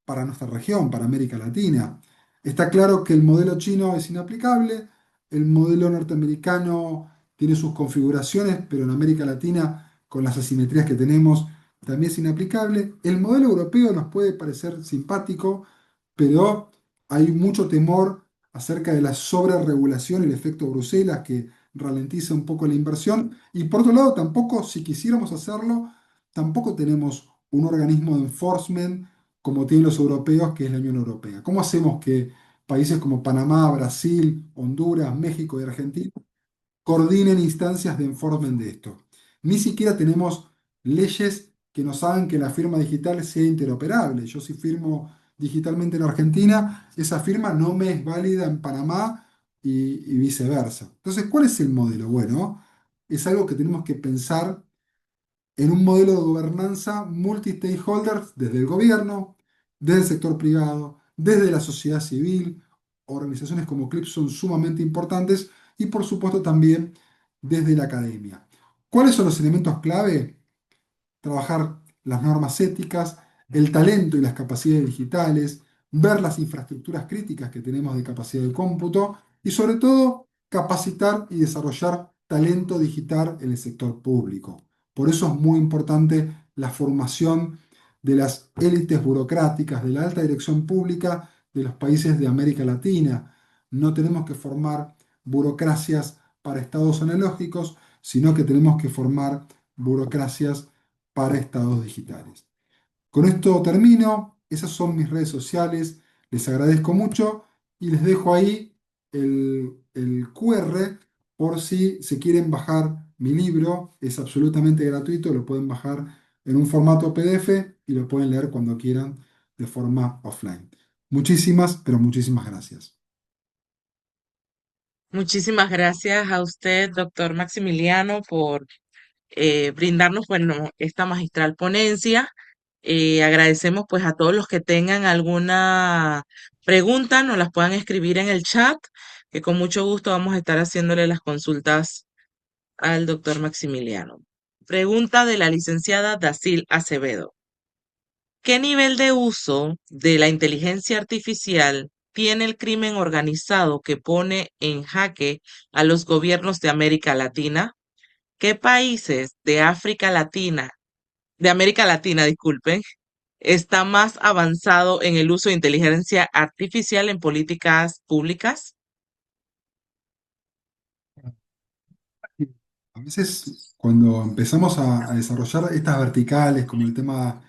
para nuestra región, para América Latina? Está claro que el modelo chino es inaplicable, el modelo norteamericano tiene sus configuraciones, pero en América Latina, con las asimetrías que tenemos, también es inaplicable. El modelo europeo nos puede parecer simpático, pero hay mucho temor acerca de la sobreregulación y el efecto Bruselas que ralentiza un poco la inversión. Y por otro lado, tampoco, si quisiéramos hacerlo, tampoco tenemos un organismo de enforcement como tienen los europeos, que es la Unión Europea. ¿Cómo hacemos que países como Panamá, Brasil, Honduras, México y Argentina coordinen instancias de enforcement de esto? Ni siquiera tenemos leyes que nos hagan que la firma digital sea interoperable. Yo si firmo digitalmente en Argentina, esa firma no me es válida en Panamá y viceversa. Entonces, ¿cuál es el modelo? Bueno, es algo que tenemos que pensar en un modelo de gobernanza multi-stakeholders desde el gobierno, desde el sector privado, desde la sociedad civil. Organizaciones como CLIP son sumamente importantes y por supuesto también desde la academia. ¿Cuáles son los elementos clave? Trabajar las normas éticas, el talento y las capacidades digitales, ver las infraestructuras críticas que tenemos de capacidad de cómputo y sobre todo capacitar y desarrollar talento digital en el sector público. Por eso es muy importante la formación de las élites burocráticas, de la alta dirección pública de los países de América Latina. No tenemos que formar burocracias para estados analógicos, sino que tenemos que formar burocracias para estados digitales. Con esto termino, esas son mis redes sociales, les agradezco mucho y les dejo ahí el QR por si se quieren bajar mi libro, es absolutamente gratuito, lo pueden bajar en un formato PDF y lo pueden leer cuando quieran de forma offline. Muchísimas, pero muchísimas gracias. Muchísimas gracias a usted, doctor Maximiliano, por brindarnos, bueno, esta magistral ponencia. Agradecemos pues a todos los que tengan alguna pregunta, nos las puedan escribir en el chat, que con mucho gusto vamos a estar haciéndole las consultas al doctor Maximiliano. Pregunta de la licenciada Dacil Acevedo. ¿Qué nivel de uso de la inteligencia artificial tiene el crimen organizado que pone en jaque a los gobiernos de América Latina? ¿Qué países de América Latina, disculpen, está más avanzado en el uso de inteligencia artificial en políticas públicas? A veces cuando empezamos a desarrollar estas verticales, como el tema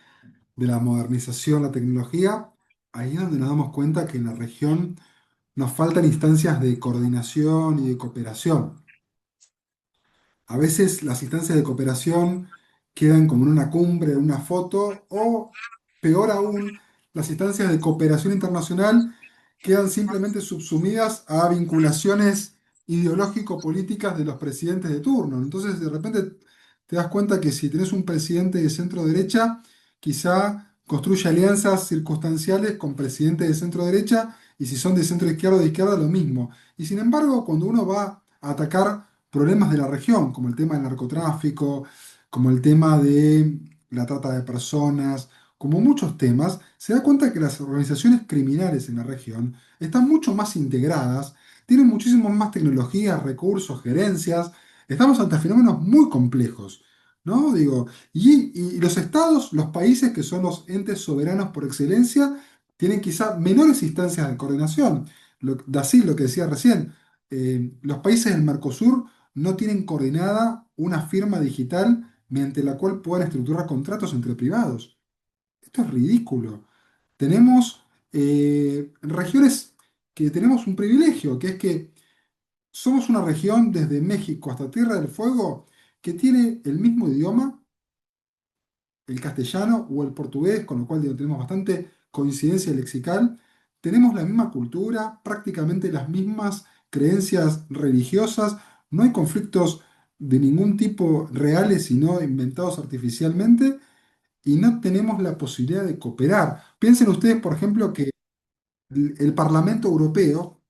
de la modernización, la tecnología, ahí es donde nos damos cuenta que en la región nos faltan instancias de coordinación y de cooperación. A veces las instancias de cooperación quedan como en una cumbre, en una foto, o peor aún, las instancias de cooperación internacional quedan simplemente subsumidas a vinculaciones ideológico-políticas de los presidentes de turno. Entonces, de repente te das cuenta que si tenés un presidente de centro derecha, quizá construye alianzas circunstanciales con presidentes de centro derecha, y si son de centro izquierda, de izquierda, lo mismo. Y sin embargo, cuando uno va a atacar problemas de la región, como el tema del narcotráfico, como el tema de la trata de personas, como muchos temas, se da cuenta que las organizaciones criminales en la región están mucho más integradas, tienen muchísimo más tecnologías, recursos, gerencias. Estamos ante fenómenos muy complejos, ¿no? Digo, y los estados, los países que son los entes soberanos por excelencia, tienen quizá menores instancias de coordinación. Así lo que decía recién, los países del Mercosur no tienen coordinada una firma digital mediante la cual puedan estructurar contratos entre privados. Esto es ridículo. Tenemos regiones que tenemos un privilegio, que es que somos una región desde México hasta Tierra del Fuego que tiene el mismo idioma, el castellano o el portugués, con lo cual digo, tenemos bastante coincidencia lexical. Tenemos la misma cultura, prácticamente las mismas creencias religiosas. No hay conflictos de ningún tipo reales, sino inventados artificialmente, y no tenemos la posibilidad de cooperar. Piensen ustedes, por ejemplo, que el Parlamento Europeo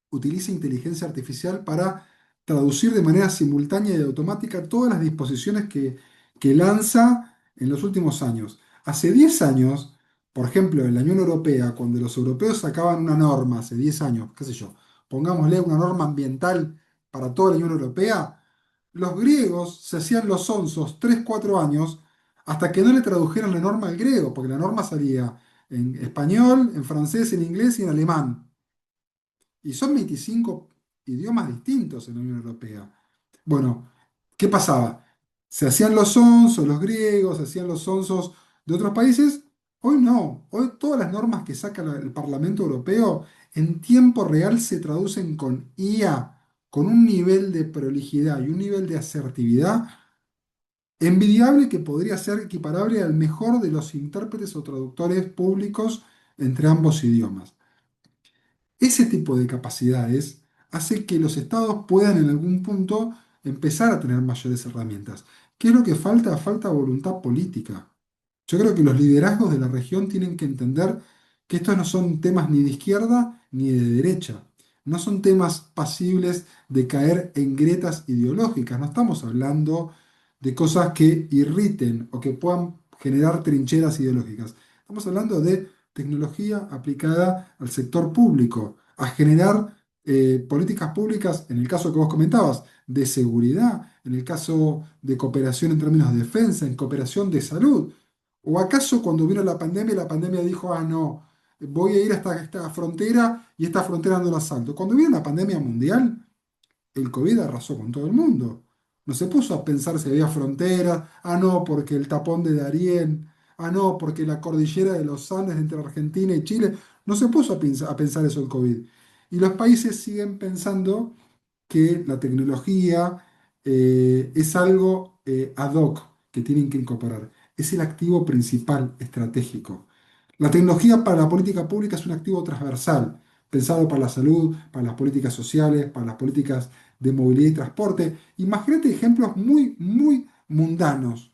utiliza inteligencia artificial para traducir de manera simultánea y automática todas las disposiciones que lanza en los últimos años. Hace 10 años, por ejemplo, en la Unión Europea, cuando los europeos sacaban una norma, hace 10 años, qué sé yo, pongámosle una norma ambiental para toda la Unión Europea, los griegos se hacían los sonsos 3 4 años hasta que no le tradujeran la norma al griego, porque la norma salía en español, en francés, en inglés y en alemán. Y son 25 idiomas distintos en la Unión Europea. Bueno, ¿qué pasaba? Se hacían los sonsos, los griegos, se hacían los sonsos de otros países. Hoy no. Hoy todas las normas que saca el Parlamento Europeo en tiempo real se traducen con IA, con un nivel de prolijidad y un nivel de asertividad envidiable que podría ser equiparable al mejor de los intérpretes o traductores públicos entre ambos idiomas. Ese tipo de capacidades hace que los estados puedan en algún punto empezar a tener mayores herramientas. ¿Qué es lo que falta? Falta voluntad política. Yo creo que los liderazgos de la región tienen que entender que estos no son temas ni de izquierda ni de derecha. No son temas pasibles de caer en grietas ideológicas. No estamos hablando de cosas que irriten o que puedan generar trincheras ideológicas. Estamos hablando de tecnología aplicada al sector público, a generar políticas públicas, en el caso que vos comentabas, de seguridad, en el caso de cooperación en términos de defensa, en cooperación de salud. ¿O acaso cuando vino la pandemia dijo, ah, no, voy a ir hasta esta frontera y esta frontera no la salto? Cuando vino la pandemia mundial, el COVID arrasó con todo el mundo. No se puso a pensar si había fronteras, ah, no, porque el tapón de Darién, ah, no, porque la cordillera de los Andes entre Argentina y Chile. No se puso a pensar eso el COVID. Y los países siguen pensando que la tecnología es algo ad hoc que tienen que incorporar. Es el activo principal estratégico. La tecnología para la política pública es un activo transversal, pensado para la salud, para las políticas sociales, para las políticas de movilidad y transporte. Imagínate ejemplos muy, muy mundanos.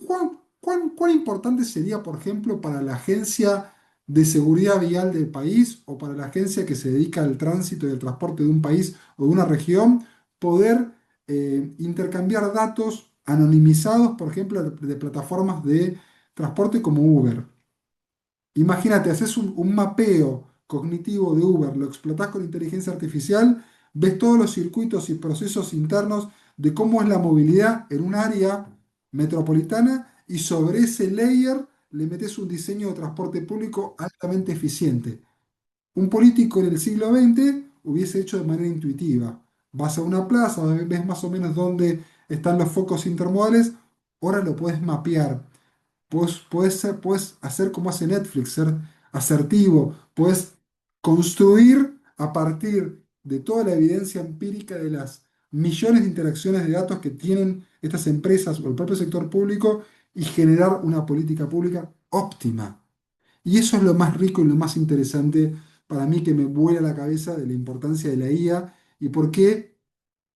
¿Cuán importante sería, por ejemplo, para la agencia de seguridad vial del país o para la agencia que se dedica al tránsito y al transporte de un país o de una región poder intercambiar datos anonimizados, por ejemplo, de plataformas de transporte como Uber? Imagínate, haces un mapeo cognitivo de Uber, lo explotás con inteligencia artificial, ves todos los circuitos y procesos internos de cómo es la movilidad en un área metropolitana y sobre ese layer le metes un diseño de transporte público altamente eficiente. Un político en el siglo XX hubiese hecho de manera intuitiva. Vas a una plaza, ves más o menos dónde están los focos intermodales, ahora lo puedes mapear. Puedes hacer como hace Netflix, ser asertivo, puedes construir a partir de toda la evidencia empírica de las millones de interacciones de datos que tienen estas empresas o el propio sector público y generar una política pública óptima. Y eso es lo más rico y lo más interesante para mí que me vuela la cabeza de la importancia de la IA y por qué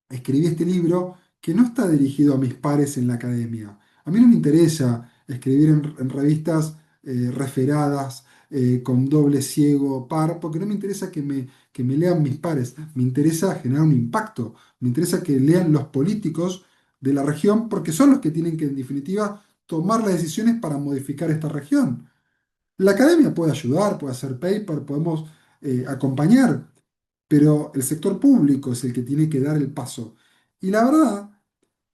escribí este libro que no está dirigido a mis pares en la academia. A mí no me interesa escribir en revistas referadas, con doble ciego, par, porque no me interesa que me lean mis pares. Me interesa generar un impacto. Me interesa que lean los políticos de la región, porque son los que tienen que, en definitiva, tomar las decisiones para modificar esta región. La academia puede ayudar, puede hacer paper, podemos acompañar, pero el sector público es el que tiene que dar el paso. Y la verdad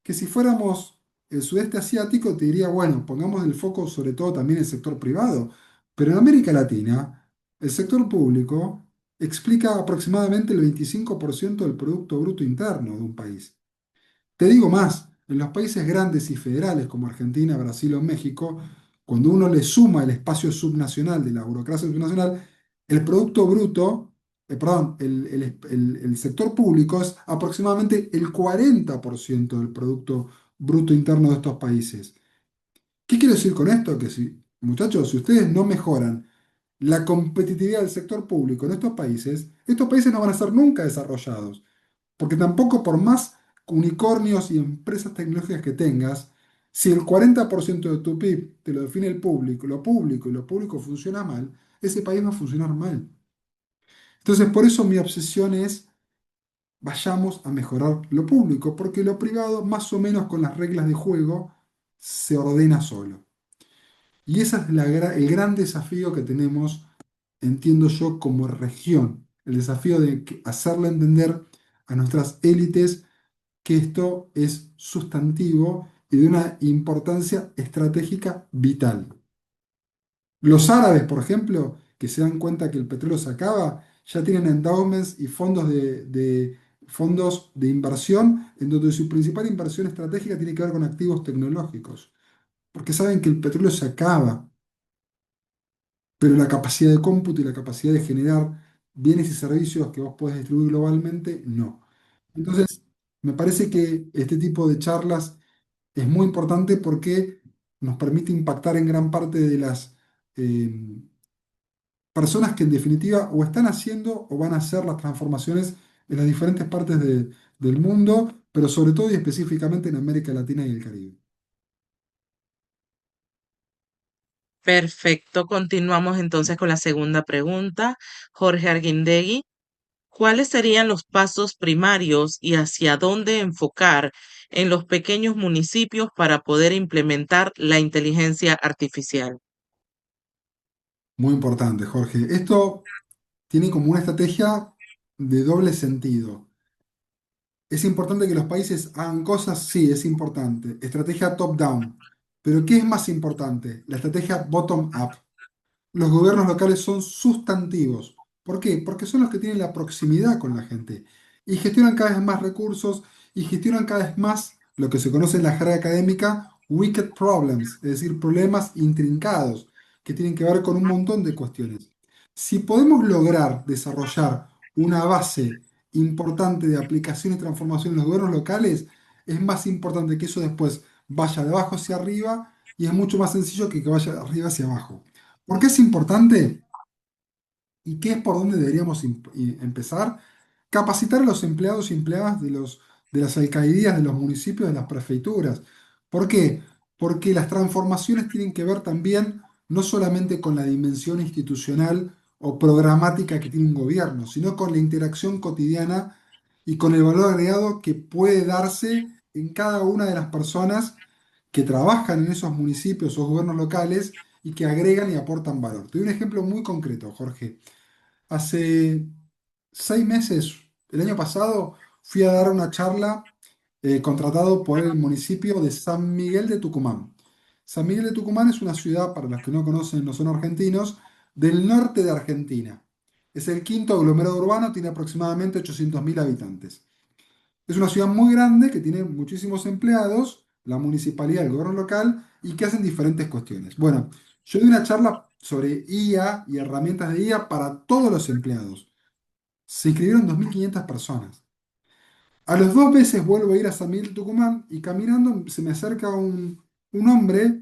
que si fuéramos el sudeste asiático, te diría, bueno, pongamos el foco sobre todo también en el sector privado, pero en América Latina, el sector público explica aproximadamente el 25% del Producto Bruto Interno de un país. Te digo más, en los países grandes y federales como Argentina, Brasil o México, cuando uno le suma el espacio subnacional de la burocracia subnacional, el Producto Bruto, perdón, el sector público es aproximadamente el 40% del Producto Bruto Interno de estos países. ¿Qué quiero decir con esto? Que si, muchachos, si ustedes no mejoran la competitividad del sector público en estos países no van a ser nunca desarrollados. Porque tampoco por más unicornios y empresas tecnológicas que tengas, si el 40% de tu PIB te lo define el público, y lo público funciona mal, ese país va a funcionar mal. Entonces, por eso mi obsesión es vayamos a mejorar lo público, porque lo privado, más o menos con las reglas de juego, se ordena solo. Y ese es el gran desafío que tenemos, entiendo yo, como región. El desafío de hacerle entender a nuestras élites que esto es sustantivo y de una importancia estratégica vital. Los árabes, por ejemplo, que se dan cuenta que el petróleo se acaba, ya tienen endowments y fondos de inversión en donde su principal inversión estratégica tiene que ver con activos tecnológicos, porque saben que el petróleo se acaba, pero la capacidad de cómputo y la capacidad de generar bienes y servicios que vos podés distribuir globalmente, no. Entonces, me parece que este tipo de charlas es muy importante porque nos permite impactar en gran parte de las eh, personas que en definitiva o están haciendo o van a hacer las transformaciones en las diferentes partes del mundo, pero sobre todo y específicamente en América Latina y el Caribe. Perfecto, continuamos entonces con la segunda pregunta. Jorge Arguindegui, ¿cuáles serían los pasos primarios y hacia dónde enfocar en los pequeños municipios para poder implementar la inteligencia artificial? Muy importante, Jorge. Esto tiene como una estrategia de doble sentido. ¿Es importante que los países hagan cosas? Sí, es importante. Estrategia top-down. Pero ¿qué es más importante? La estrategia bottom-up. Los gobiernos locales son sustantivos. ¿Por qué? Porque son los que tienen la proximidad con la gente y gestionan cada vez más recursos y gestionan cada vez más lo que se conoce en la jerga académica wicked problems, es decir, problemas intrincados que tienen que ver con un montón de cuestiones. Si podemos lograr desarrollar una base importante de aplicación y transformación en los gobiernos locales, es más importante que eso después vaya de abajo hacia arriba y es mucho más sencillo que vaya de arriba hacia abajo. ¿Por qué es importante? ¿Y qué es por dónde deberíamos empezar? Capacitar a los empleados y empleadas de las alcaldías, de los municipios, de las prefecturas. ¿Por qué? Porque las transformaciones tienen que ver también no solamente con la dimensión institucional o programática que tiene un gobierno, sino con la interacción cotidiana y con el valor agregado que puede darse en cada una de las personas que trabajan en esos municipios o gobiernos locales y que agregan y aportan valor. Te doy un ejemplo muy concreto, Jorge. Hace 6 meses, el año pasado, fui a dar una charla contratado por el municipio de San Miguel de Tucumán. San Miguel de Tucumán es una ciudad, para los que no conocen, no son argentinos, del norte de Argentina. Es el quinto aglomerado urbano, tiene aproximadamente 800.000 habitantes. Es una ciudad muy grande que tiene muchísimos empleados, la municipalidad, el gobierno local, y que hacen diferentes cuestiones. Bueno, yo di una charla sobre IA y herramientas de IA para todos los empleados. Se inscribieron 2.500 personas. A los 2 meses vuelvo a ir a San Miguel de Tucumán y caminando se me acerca un hombre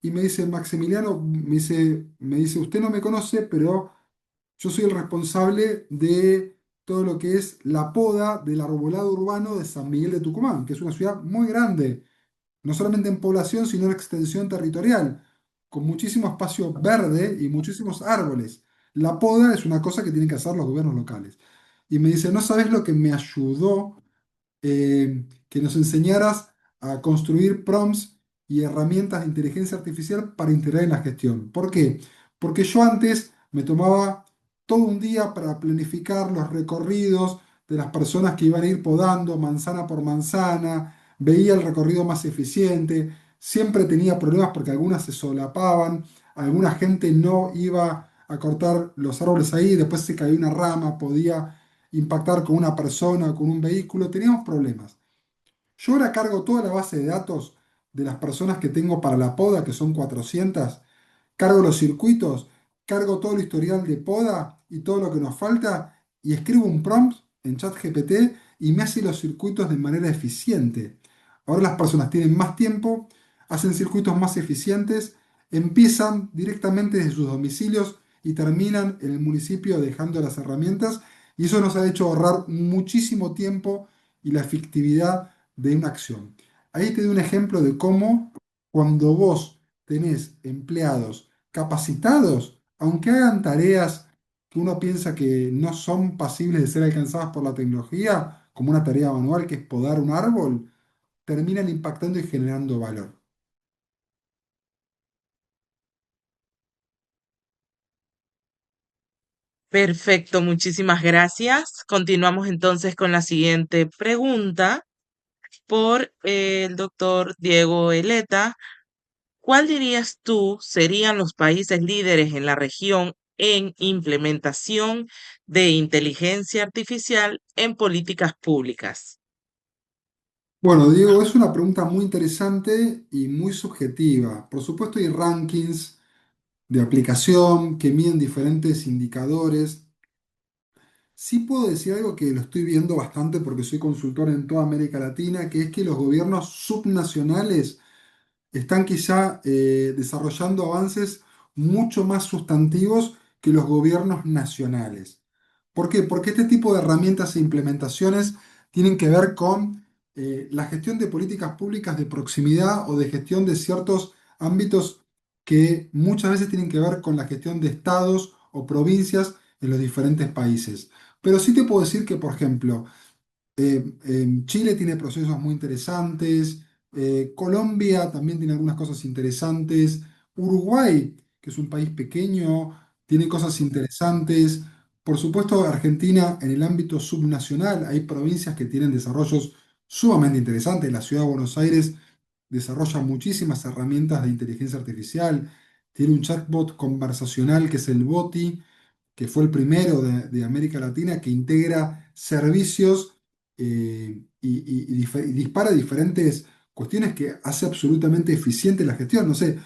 y me dice, Maximiliano, me dice, usted no me conoce, pero yo soy el responsable de todo lo que es la poda del arbolado urbano de San Miguel de Tucumán, que es una ciudad muy grande, no solamente en población, sino en extensión territorial, con muchísimo espacio verde y muchísimos árboles. La poda es una cosa que tienen que hacer los gobiernos locales. Y me dice, no sabes lo que me ayudó que nos enseñaras a construir prompts y herramientas de inteligencia artificial para integrar en la gestión. ¿Por qué? Porque yo antes me tomaba todo un día para planificar los recorridos de las personas que iban a ir podando manzana por manzana, veía el recorrido más eficiente, siempre tenía problemas porque algunas se solapaban, alguna gente no iba a cortar los árboles ahí, después se caía una rama, podía impactar con una persona o con un vehículo, teníamos problemas. Yo ahora cargo toda la base de datos de las personas que tengo para la poda, que son 400, cargo los circuitos, cargo todo el historial de poda y todo lo que nos falta y escribo un prompt en ChatGPT y me hace los circuitos de manera eficiente. Ahora las personas tienen más tiempo, hacen circuitos más eficientes, empiezan directamente desde sus domicilios y terminan en el municipio dejando las herramientas y eso nos ha hecho ahorrar muchísimo tiempo y la efectividad de una acción. Ahí te doy un ejemplo de cómo cuando vos tenés empleados capacitados, aunque hagan tareas que uno piensa que no son pasibles de ser alcanzadas por la tecnología, como una tarea manual que es podar un árbol, terminan impactando y generando valor. Perfecto, muchísimas gracias. Continuamos entonces con la siguiente pregunta por el doctor Diego Eleta. ¿Cuál dirías tú serían los países líderes en la región en implementación de inteligencia artificial en políticas públicas? Bueno, Diego, es una pregunta muy interesante y muy subjetiva. Por supuesto, hay rankings de aplicación que miden diferentes indicadores. Sí puedo decir algo que lo estoy viendo bastante porque soy consultor en toda América Latina, que es que los gobiernos subnacionales están quizá desarrollando avances mucho más sustantivos que los gobiernos nacionales. ¿Por qué? Porque este tipo de herramientas e implementaciones tienen que ver con la gestión de políticas públicas de proximidad o de gestión de ciertos ámbitos que muchas veces tienen que ver con la gestión de estados o provincias en los diferentes países. Pero sí te puedo decir que, por ejemplo, Chile tiene procesos muy interesantes, Colombia también tiene algunas cosas interesantes, Uruguay, que es un país pequeño, tiene cosas interesantes. Por supuesto, Argentina en el ámbito subnacional hay provincias que tienen desarrollos sumamente interesantes. La ciudad de Buenos Aires desarrolla muchísimas herramientas de inteligencia artificial, tiene un chatbot conversacional que es el BOTI, que fue el primero de América Latina que integra servicios y dispara diferentes cuestiones que hace absolutamente eficiente la gestión. No sé,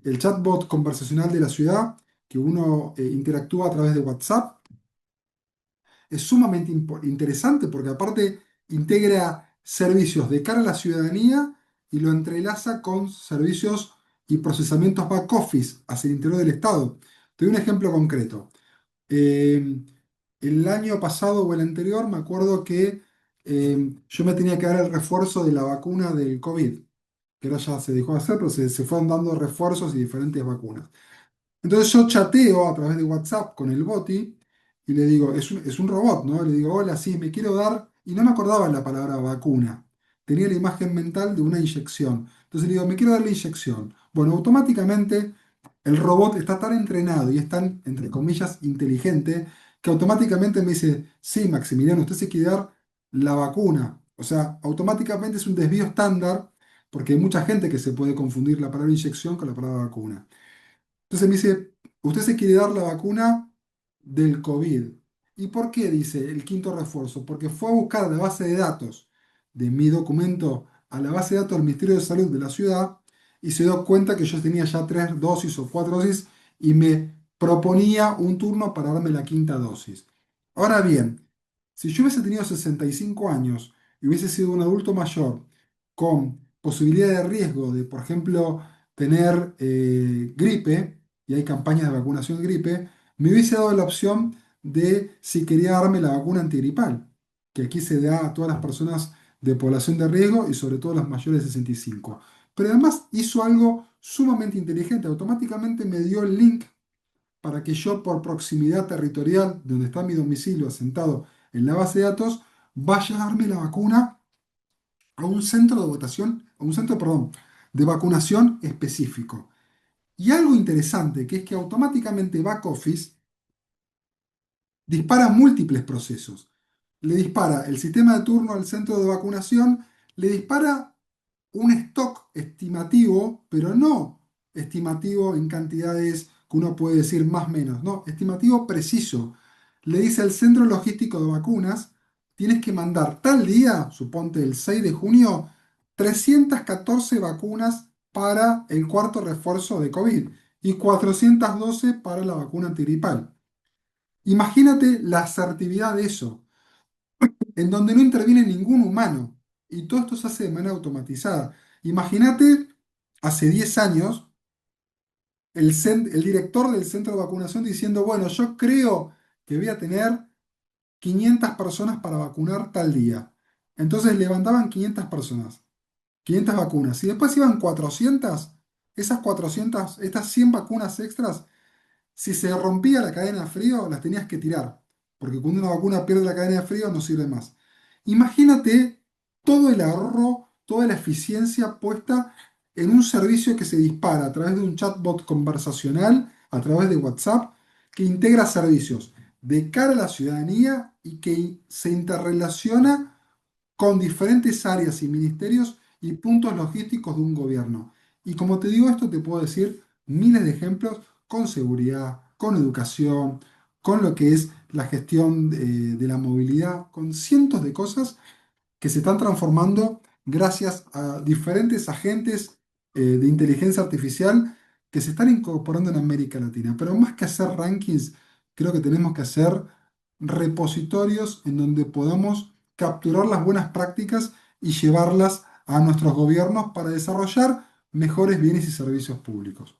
el chatbot conversacional de la ciudad, que uno interactúa a través de WhatsApp, es sumamente interesante porque aparte integra servicios de cara a la ciudadanía y lo entrelaza con servicios y procesamientos back office hacia el interior del Estado. Te doy un ejemplo concreto. Eh, el año pasado o el anterior me acuerdo que yo me tenía que dar el refuerzo de la vacuna del COVID, que ahora ya se dejó de hacer, pero se fueron dando refuerzos y diferentes vacunas. Entonces yo chateo a través de WhatsApp con el boti y le digo, es un robot, ¿no? Le digo, hola, sí, me quiero dar, y no me acordaba la palabra vacuna. Tenía la imagen mental de una inyección. Entonces le digo, me quiero dar la inyección. Bueno, automáticamente el robot está tan entrenado y es tan, entre comillas, inteligente, que automáticamente me dice, sí, Maximiliano, usted se quiere dar la vacuna. O sea, automáticamente es un desvío estándar, porque hay mucha gente que se puede confundir la palabra inyección con la palabra vacuna. Entonces me dice, usted se quiere dar la vacuna del COVID. ¿Y por qué? Dice el quinto refuerzo. Porque fue a buscar la base de datos de mi documento a la base de datos del Ministerio de Salud de la ciudad y se dio cuenta que yo tenía ya 3 dosis o 4 dosis y me proponía un turno para darme la quinta dosis. Ahora bien, si yo hubiese tenido 65 años y hubiese sido un adulto mayor con posibilidad de riesgo de, por ejemplo, tener gripe, y hay campañas de vacunación de gripe, me hubiese dado la opción de si quería darme la vacuna antigripal, que aquí se da a todas las personas de población de riesgo y sobre todo las mayores de 65. Pero además hizo algo sumamente inteligente, automáticamente me dio el link para que yo por proximidad territorial, donde está mi domicilio asentado en la base de datos, vaya a darme la vacuna a un centro de votación, a un centro, perdón, de vacunación específico. Y algo interesante, que es que automáticamente Back Office dispara múltiples procesos. Le dispara el sistema de turno al centro de vacunación, le dispara un stock estimativo, pero no estimativo en cantidades que uno puede decir más o menos, no, estimativo preciso. Le dice al centro logístico de vacunas, tienes que mandar tal día, suponte el 6 de junio, 314 vacunas para el cuarto refuerzo de COVID y 412 para la vacuna antigripal. Imagínate la asertividad de eso, en donde no interviene ningún humano y todo esto se hace de manera automatizada. Imagínate, hace 10 años, el director del centro de vacunación diciendo, bueno, yo creo que voy a tener 500 personas para vacunar tal día. Entonces levantaban 500 personas, 500 vacunas, y después iban 400, esas 400, estas 100 vacunas extras, si se rompía la cadena de frío, las tenías que tirar, porque cuando una vacuna pierde la cadena de frío no sirve más. Imagínate todo el ahorro, toda la eficiencia puesta en un servicio que se dispara a través de un chatbot conversacional, a través de WhatsApp, que integra servicios de cara a la ciudadanía y que se interrelaciona con diferentes áreas y ministerios y puntos logísticos de un gobierno. Y como te digo esto, te puedo decir miles de ejemplos con seguridad, con educación, con lo que es la gestión de la movilidad, con cientos de cosas que se están transformando gracias a diferentes agentes de inteligencia artificial que se están incorporando en América Latina. Pero más que hacer rankings, creo que tenemos que hacer repositorios en donde podamos capturar las buenas prácticas y llevarlas a nuestros gobiernos para desarrollar mejores bienes y servicios públicos.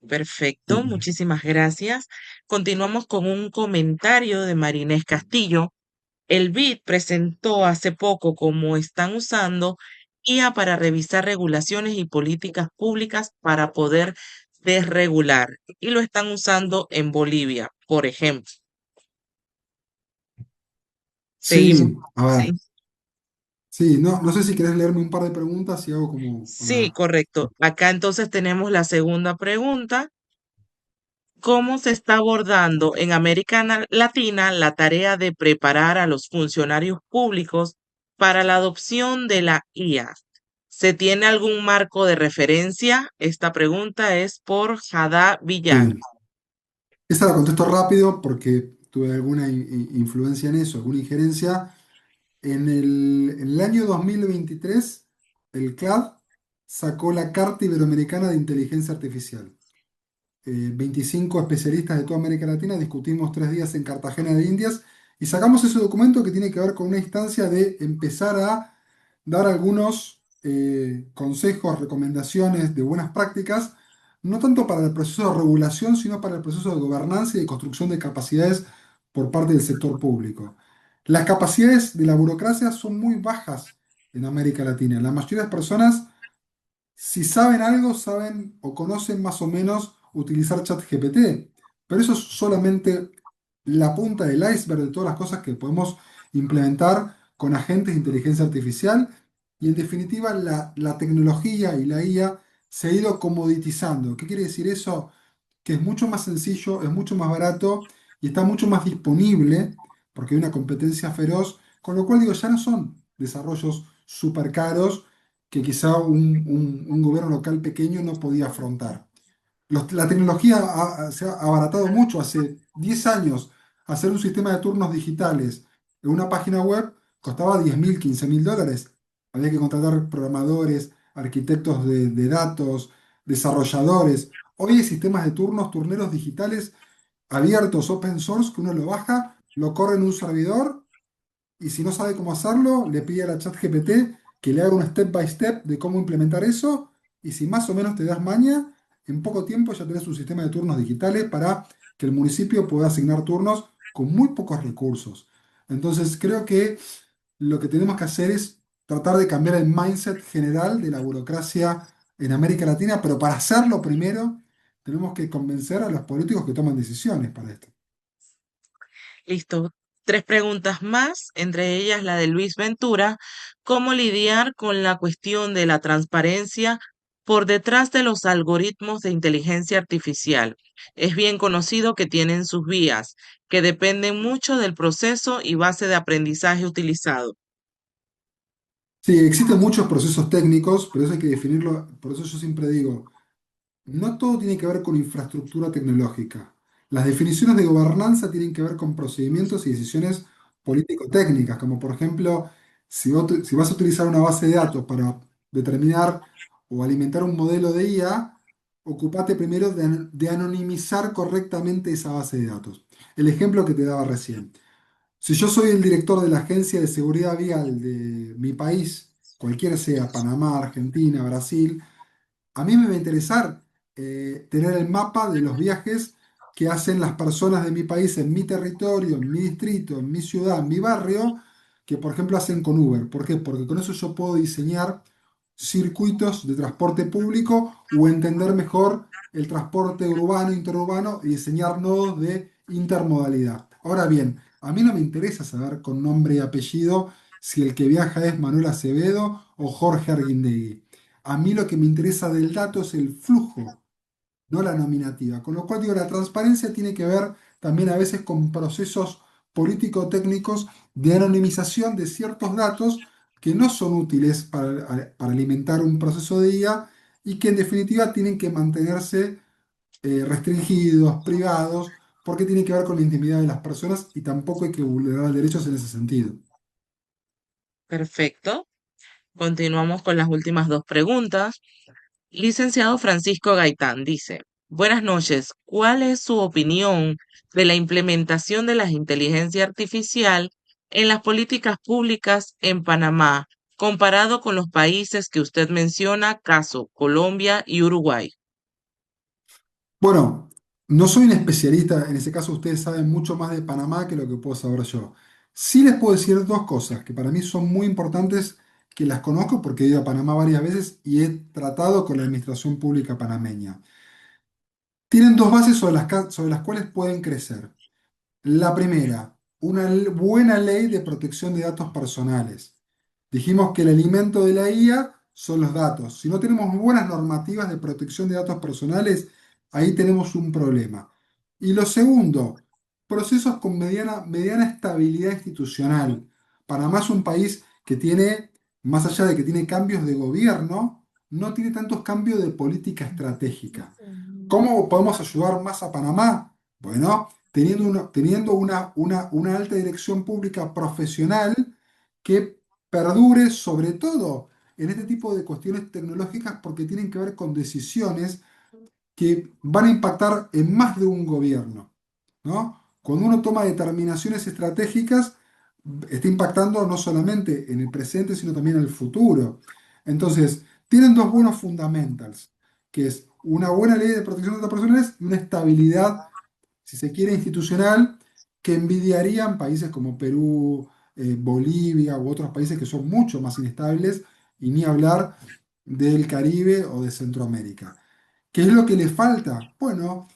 Perfecto, muchísimas gracias. Continuamos con un comentario de Marinés Castillo. El BID presentó hace poco cómo están usando IA para revisar regulaciones y políticas públicas para poder desregular y lo están usando en Bolivia, por ejemplo. Seguimos. Sí, a Sí, ver, sí, no sé si querés leerme un par de preguntas y hago como sí, una... correcto. Acá entonces tenemos la segunda pregunta. ¿Cómo se está abordando en América Latina la tarea de preparar a los funcionarios públicos para la adopción de la IA? ¿Se tiene algún marco de referencia? Esta pregunta es por Jada Villán. Sí, esa la contesto rápido porque tuve alguna influencia en eso, alguna injerencia. En el año 2023, el CLAD sacó la Carta Iberoamericana de Inteligencia Artificial. 25 especialistas de toda América Latina discutimos 3 días en Cartagena de Indias y sacamos ese documento que tiene que ver con una instancia de empezar a dar algunos consejos, recomendaciones de buenas prácticas, no tanto para el proceso de regulación, sino para el proceso de gobernanza y de construcción de capacidades por parte del sector público. Las capacidades de la burocracia son muy bajas en América Latina. La mayoría de las personas, si saben algo, saben o conocen más o menos utilizar ChatGPT, pero eso es solamente la punta del iceberg de todas las cosas que podemos implementar con agentes de inteligencia artificial y en definitiva la tecnología y la IA se ha ido comoditizando. ¿Qué quiere decir eso? Que es mucho más sencillo, es mucho más barato y está mucho más disponible porque hay una competencia feroz, con lo cual digo, ya no son desarrollos súper caros que quizá un gobierno local pequeño no podía afrontar. La tecnología se ha abaratado mucho. Hace 10 años hacer un sistema de turnos digitales en una página web costaba 10.000, 15.000 dólares. Había que contratar programadores, arquitectos de datos, desarrolladores. Hoy hay sistemas de turnos, turneros digitales abiertos, open source, que uno lo baja, lo corre en un servidor y si no sabe cómo hacerlo, le pide a la ChatGPT que le haga un step by step de cómo implementar eso. Y si más o menos te das maña, en poco tiempo ya tenés un sistema de turnos digitales para que el municipio pueda asignar turnos con muy pocos recursos. Entonces, creo que lo que tenemos que hacer es tratar de cambiar el mindset general de la burocracia en América Latina, pero para hacerlo primero tenemos que convencer a los políticos que toman decisiones para esto. Listo. Tres preguntas más, entre ellas la de Luis Ventura: ¿cómo lidiar con la cuestión de la transparencia por detrás de los algoritmos de inteligencia artificial? Es bien conocido que tienen sus vías, que dependen mucho del proceso y base de aprendizaje utilizado. Sí, existen muchos procesos técnicos, pero eso hay que definirlo. Por eso yo siempre digo, no todo tiene que ver con infraestructura tecnológica. Las definiciones de gobernanza tienen que ver con procedimientos y decisiones político-técnicas, como por ejemplo, si vas a utilizar una base de datos para determinar o alimentar un modelo de IA, ocupate primero de anonimizar correctamente esa base de datos. El ejemplo que te daba recién. Si yo soy el director de la Agencia de Seguridad Vial de mi país, cualquiera sea, Panamá, Argentina, Brasil, a mí me va a interesar tener el mapa de los viajes que hacen las personas de mi país en mi territorio, en mi distrito, en mi ciudad, en mi barrio, que por ejemplo hacen con Uber. ¿Por qué? Porque con eso yo puedo diseñar circuitos de transporte público o entender mejor el transporte urbano, interurbano y diseñar nodos de intermodalidad. Ahora bien, a mí no me interesa saber con nombre y apellido si el que viaja es Manuel Acevedo o Jorge Arguindegui. A mí lo que me interesa del dato es el flujo, no la nominativa. Con lo cual digo, la transparencia tiene que ver también a veces con procesos político-técnicos de anonimización de ciertos datos que no son útiles para alimentar un proceso de IA y que en definitiva tienen que mantenerse restringidos, privados, porque tienen que ver con la intimidad de las personas y tampoco hay que vulnerar derechos en ese sentido. Perfecto. Continuamos con las últimas dos preguntas. Licenciado Francisco Gaitán dice: buenas noches, ¿cuál es su opinión de la implementación de la inteligencia artificial en las políticas públicas en Panamá, comparado con los países que usted menciona, caso Colombia y Uruguay? Bueno, no soy un especialista, en ese caso ustedes saben mucho más de Panamá que lo que puedo saber yo. Sí les puedo decir dos cosas que para mí son muy importantes, que las conozco porque he ido a Panamá varias veces y he tratado con la administración pública panameña. Tienen dos bases sobre las cuales pueden crecer. La primera, una buena ley de protección de datos personales. Dijimos que el alimento de la IA son los datos. Si no tenemos buenas normativas de protección de datos personales, ahí tenemos un problema. Y lo segundo, procesos con mediana estabilidad institucional. Panamá es un país que tiene, más allá de que tiene cambios de gobierno, no tiene tantos cambios de política estratégica. ¿Cómo podemos ayudar más a Panamá? Bueno, teniendo una alta dirección pública profesional que perdure sobre todo en este tipo de cuestiones tecnológicas porque tienen que ver con decisiones que van a impactar en más de un gobierno, ¿no? Cuando uno toma determinaciones estratégicas, está impactando no solamente en el presente, sino también en el futuro. Entonces, tienen dos buenos fundamentals, que es una buena ley de protección de datos personales y una estabilidad, si se quiere, institucional, que envidiarían países como Perú, Bolivia u otros países que son mucho más inestables, y ni hablar del Caribe o de Centroamérica. ¿Qué es lo que le falta? Bueno,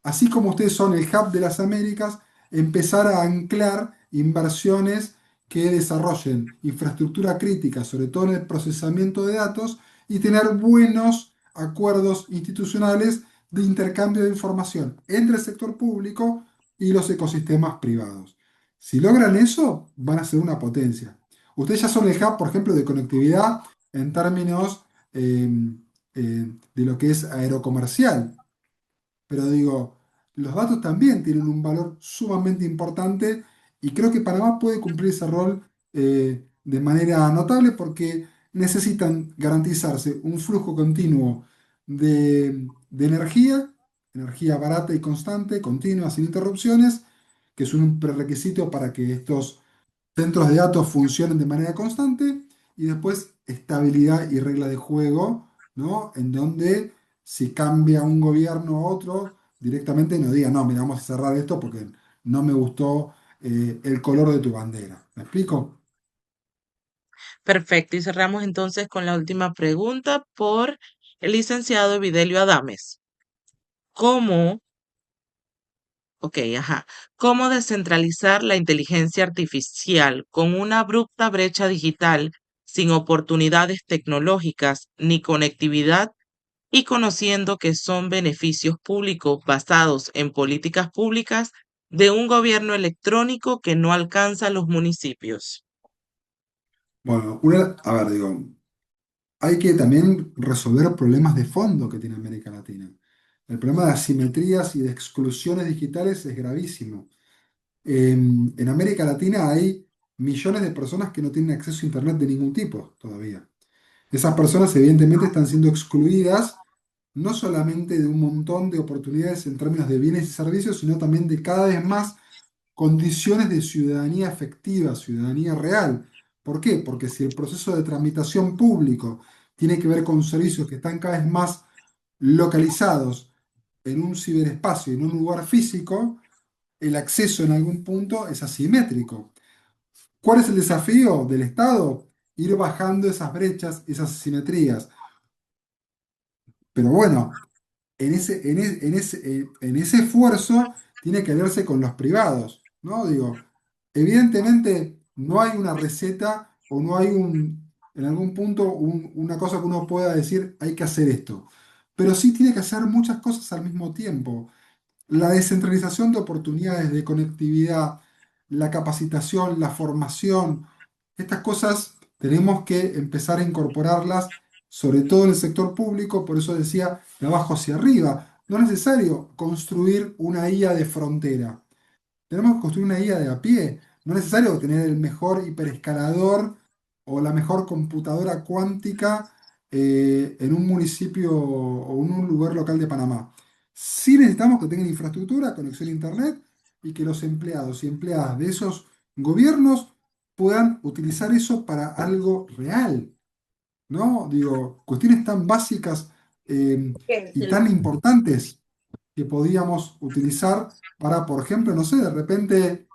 así como ustedes son el hub de las Américas, empezar a anclar inversiones que desarrollen infraestructura crítica, sobre todo en el procesamiento de datos, y tener buenos acuerdos institucionales de intercambio de información entre el sector público y los ecosistemas privados. Si logran eso, van a ser una potencia. Ustedes ya son el hub, por ejemplo, de conectividad en términos de lo que es aerocomercial. Pero digo, los datos también tienen un valor sumamente importante y creo que Panamá puede cumplir ese rol de manera notable porque necesitan garantizarse un flujo continuo de energía barata y constante, continua, sin interrupciones, que es un prerequisito para que estos centros de datos funcionen de manera constante y después estabilidad y regla de juego, ¿no? En donde si cambia un gobierno a otro, directamente no diga, no, mira, vamos a cerrar esto porque no me gustó el color de tu bandera. ¿Me explico? Perfecto, y cerramos entonces con la última pregunta por el licenciado Evidelio Adames. ¿Cómo Ok, ajá. ¿Cómo descentralizar la inteligencia artificial con una abrupta brecha digital sin oportunidades tecnológicas ni conectividad y conociendo que son beneficios públicos basados en políticas públicas de un gobierno electrónico que no alcanza a los municipios? Bueno, a ver, digo, hay que también resolver problemas de fondo que tiene América Latina. El problema de asimetrías y de exclusiones digitales es gravísimo. En América Latina hay millones de personas que no tienen acceso a Internet de ningún tipo todavía. Esas personas evidentemente están siendo excluidas no solamente de un montón de oportunidades en términos de bienes y servicios, sino también de cada vez más condiciones de ciudadanía efectiva, ciudadanía real. ¿Por qué? Porque si el proceso de tramitación público tiene que ver con servicios que están cada vez más localizados en un ciberespacio y en un lugar físico, el acceso en algún punto es asimétrico. ¿Cuál es el desafío del Estado? Ir bajando esas brechas, esas asimetrías. Pero bueno, en ese esfuerzo tiene que verse con los privados, ¿no? Digo, evidentemente no hay una receta o no hay en algún punto una cosa que uno pueda decir, hay que hacer esto. Pero sí tiene que hacer muchas cosas al mismo tiempo. La descentralización de oportunidades, de conectividad, la capacitación, la formación, estas cosas tenemos que empezar a incorporarlas, sobre todo en el sector público, por eso decía de abajo hacia arriba. No es necesario construir una IA de frontera. Tenemos que construir una guía de a pie. No es necesario tener el mejor hiperescalador o la mejor computadora cuántica en un municipio o en un lugar local de Panamá. Sí necesitamos que tengan infraestructura, conexión a Internet y que los empleados y empleadas de esos gobiernos puedan utilizar eso para algo real, ¿no? Digo, cuestiones tan básicas y tan importantes que podíamos utilizar para, por ejemplo, no sé, de repente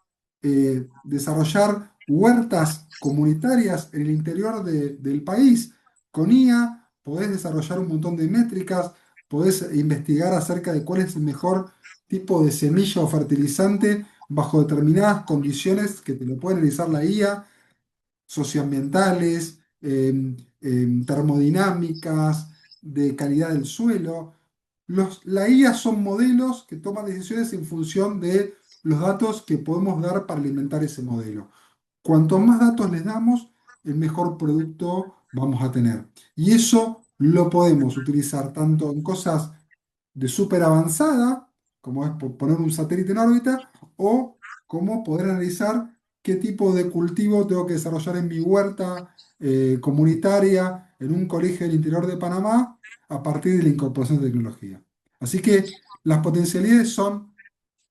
desarrollar huertas comunitarias en el interior del país. Con IA podés desarrollar un montón de métricas, podés investigar acerca de cuál es el mejor tipo de semilla o fertilizante bajo determinadas condiciones que te lo puede analizar la IA, socioambientales, termodinámicas, de calidad del suelo. La IA son modelos que toman decisiones en función de los datos que podemos dar para alimentar ese modelo. Cuanto más datos les damos, el mejor producto vamos a tener. Y eso lo podemos utilizar tanto en cosas de súper avanzada, como es poner un satélite en órbita, o como poder analizar qué tipo de cultivo tengo que desarrollar en mi huerta comunitaria, en un colegio del interior de Panamá, a partir de la incorporación de tecnología. Así que las potencialidades son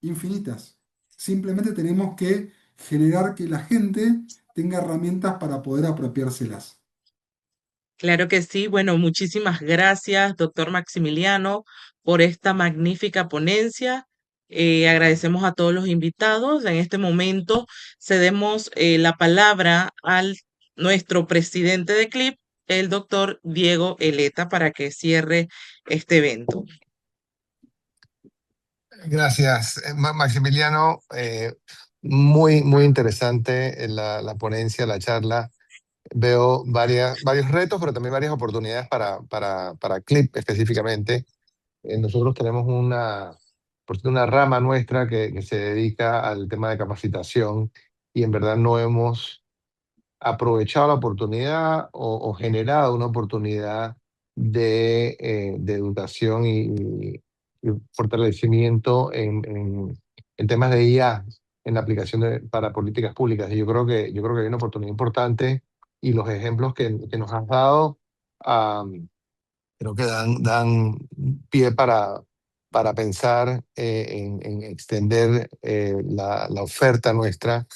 infinitas. Simplemente tenemos que generar que la gente tenga herramientas para poder apropiárselas. Claro que sí. Bueno, muchísimas gracias, doctor Maximiliano, por esta magnífica ponencia. Agradecemos a todos los invitados. En este momento cedemos la palabra al nuestro presidente de CLIP, el doctor Diego Eleta, para que cierre este evento. Gracias, Maximiliano. Muy interesante la ponencia, la charla. Veo varios retos, pero también varias oportunidades para CLIP específicamente. Nosotros tenemos por cierto, una rama nuestra que se dedica al tema de capacitación y en verdad no hemos aprovechado la oportunidad o generado una oportunidad de educación y fortalecimiento en temas de IA, en la aplicación para políticas públicas. Y yo creo que hay una oportunidad importante y los ejemplos que nos has dado creo que dan pie para pensar en extender la oferta nuestra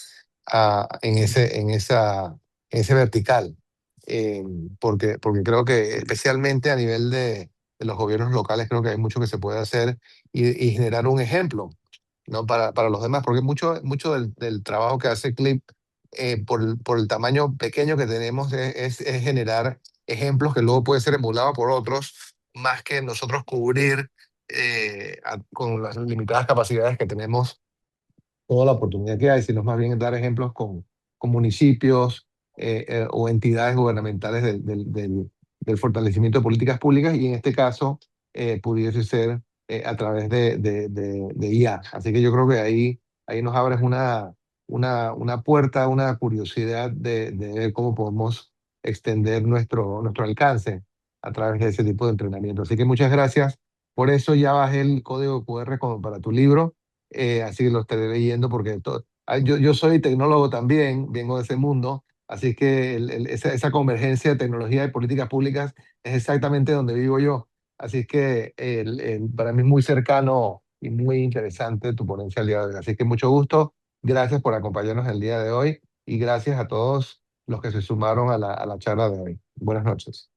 en ese vertical. Eh, porque creo que especialmente a nivel de los gobiernos locales, creo que hay mucho que se puede hacer y generar un ejemplo, ¿no? Para los demás, porque mucho del trabajo que hace CLIP, por el tamaño pequeño que tenemos, es generar ejemplos que luego puede ser emulado por otros, más que nosotros cubrir con las limitadas capacidades que tenemos, toda la oportunidad que hay, sino más bien dar ejemplos con municipios o entidades gubernamentales del fortalecimiento de políticas públicas y en este caso pudiese ser a través de IA. Así que yo creo que ahí nos abres una puerta, una curiosidad de ver cómo podemos extender nuestro alcance a través de ese tipo de entrenamiento. Así que muchas gracias. Por eso ya bajé el código QR como para tu libro, así que lo estaré leyendo porque yo soy tecnólogo también, vengo de ese mundo, así que esa convergencia de tecnología y políticas públicas es exactamente donde vivo yo. Así que para mí es muy cercano y muy interesante tu ponencia el día de hoy. Así que mucho gusto, gracias por acompañarnos el día de hoy y gracias a todos los que se sumaron a la charla de hoy. Buenas noches.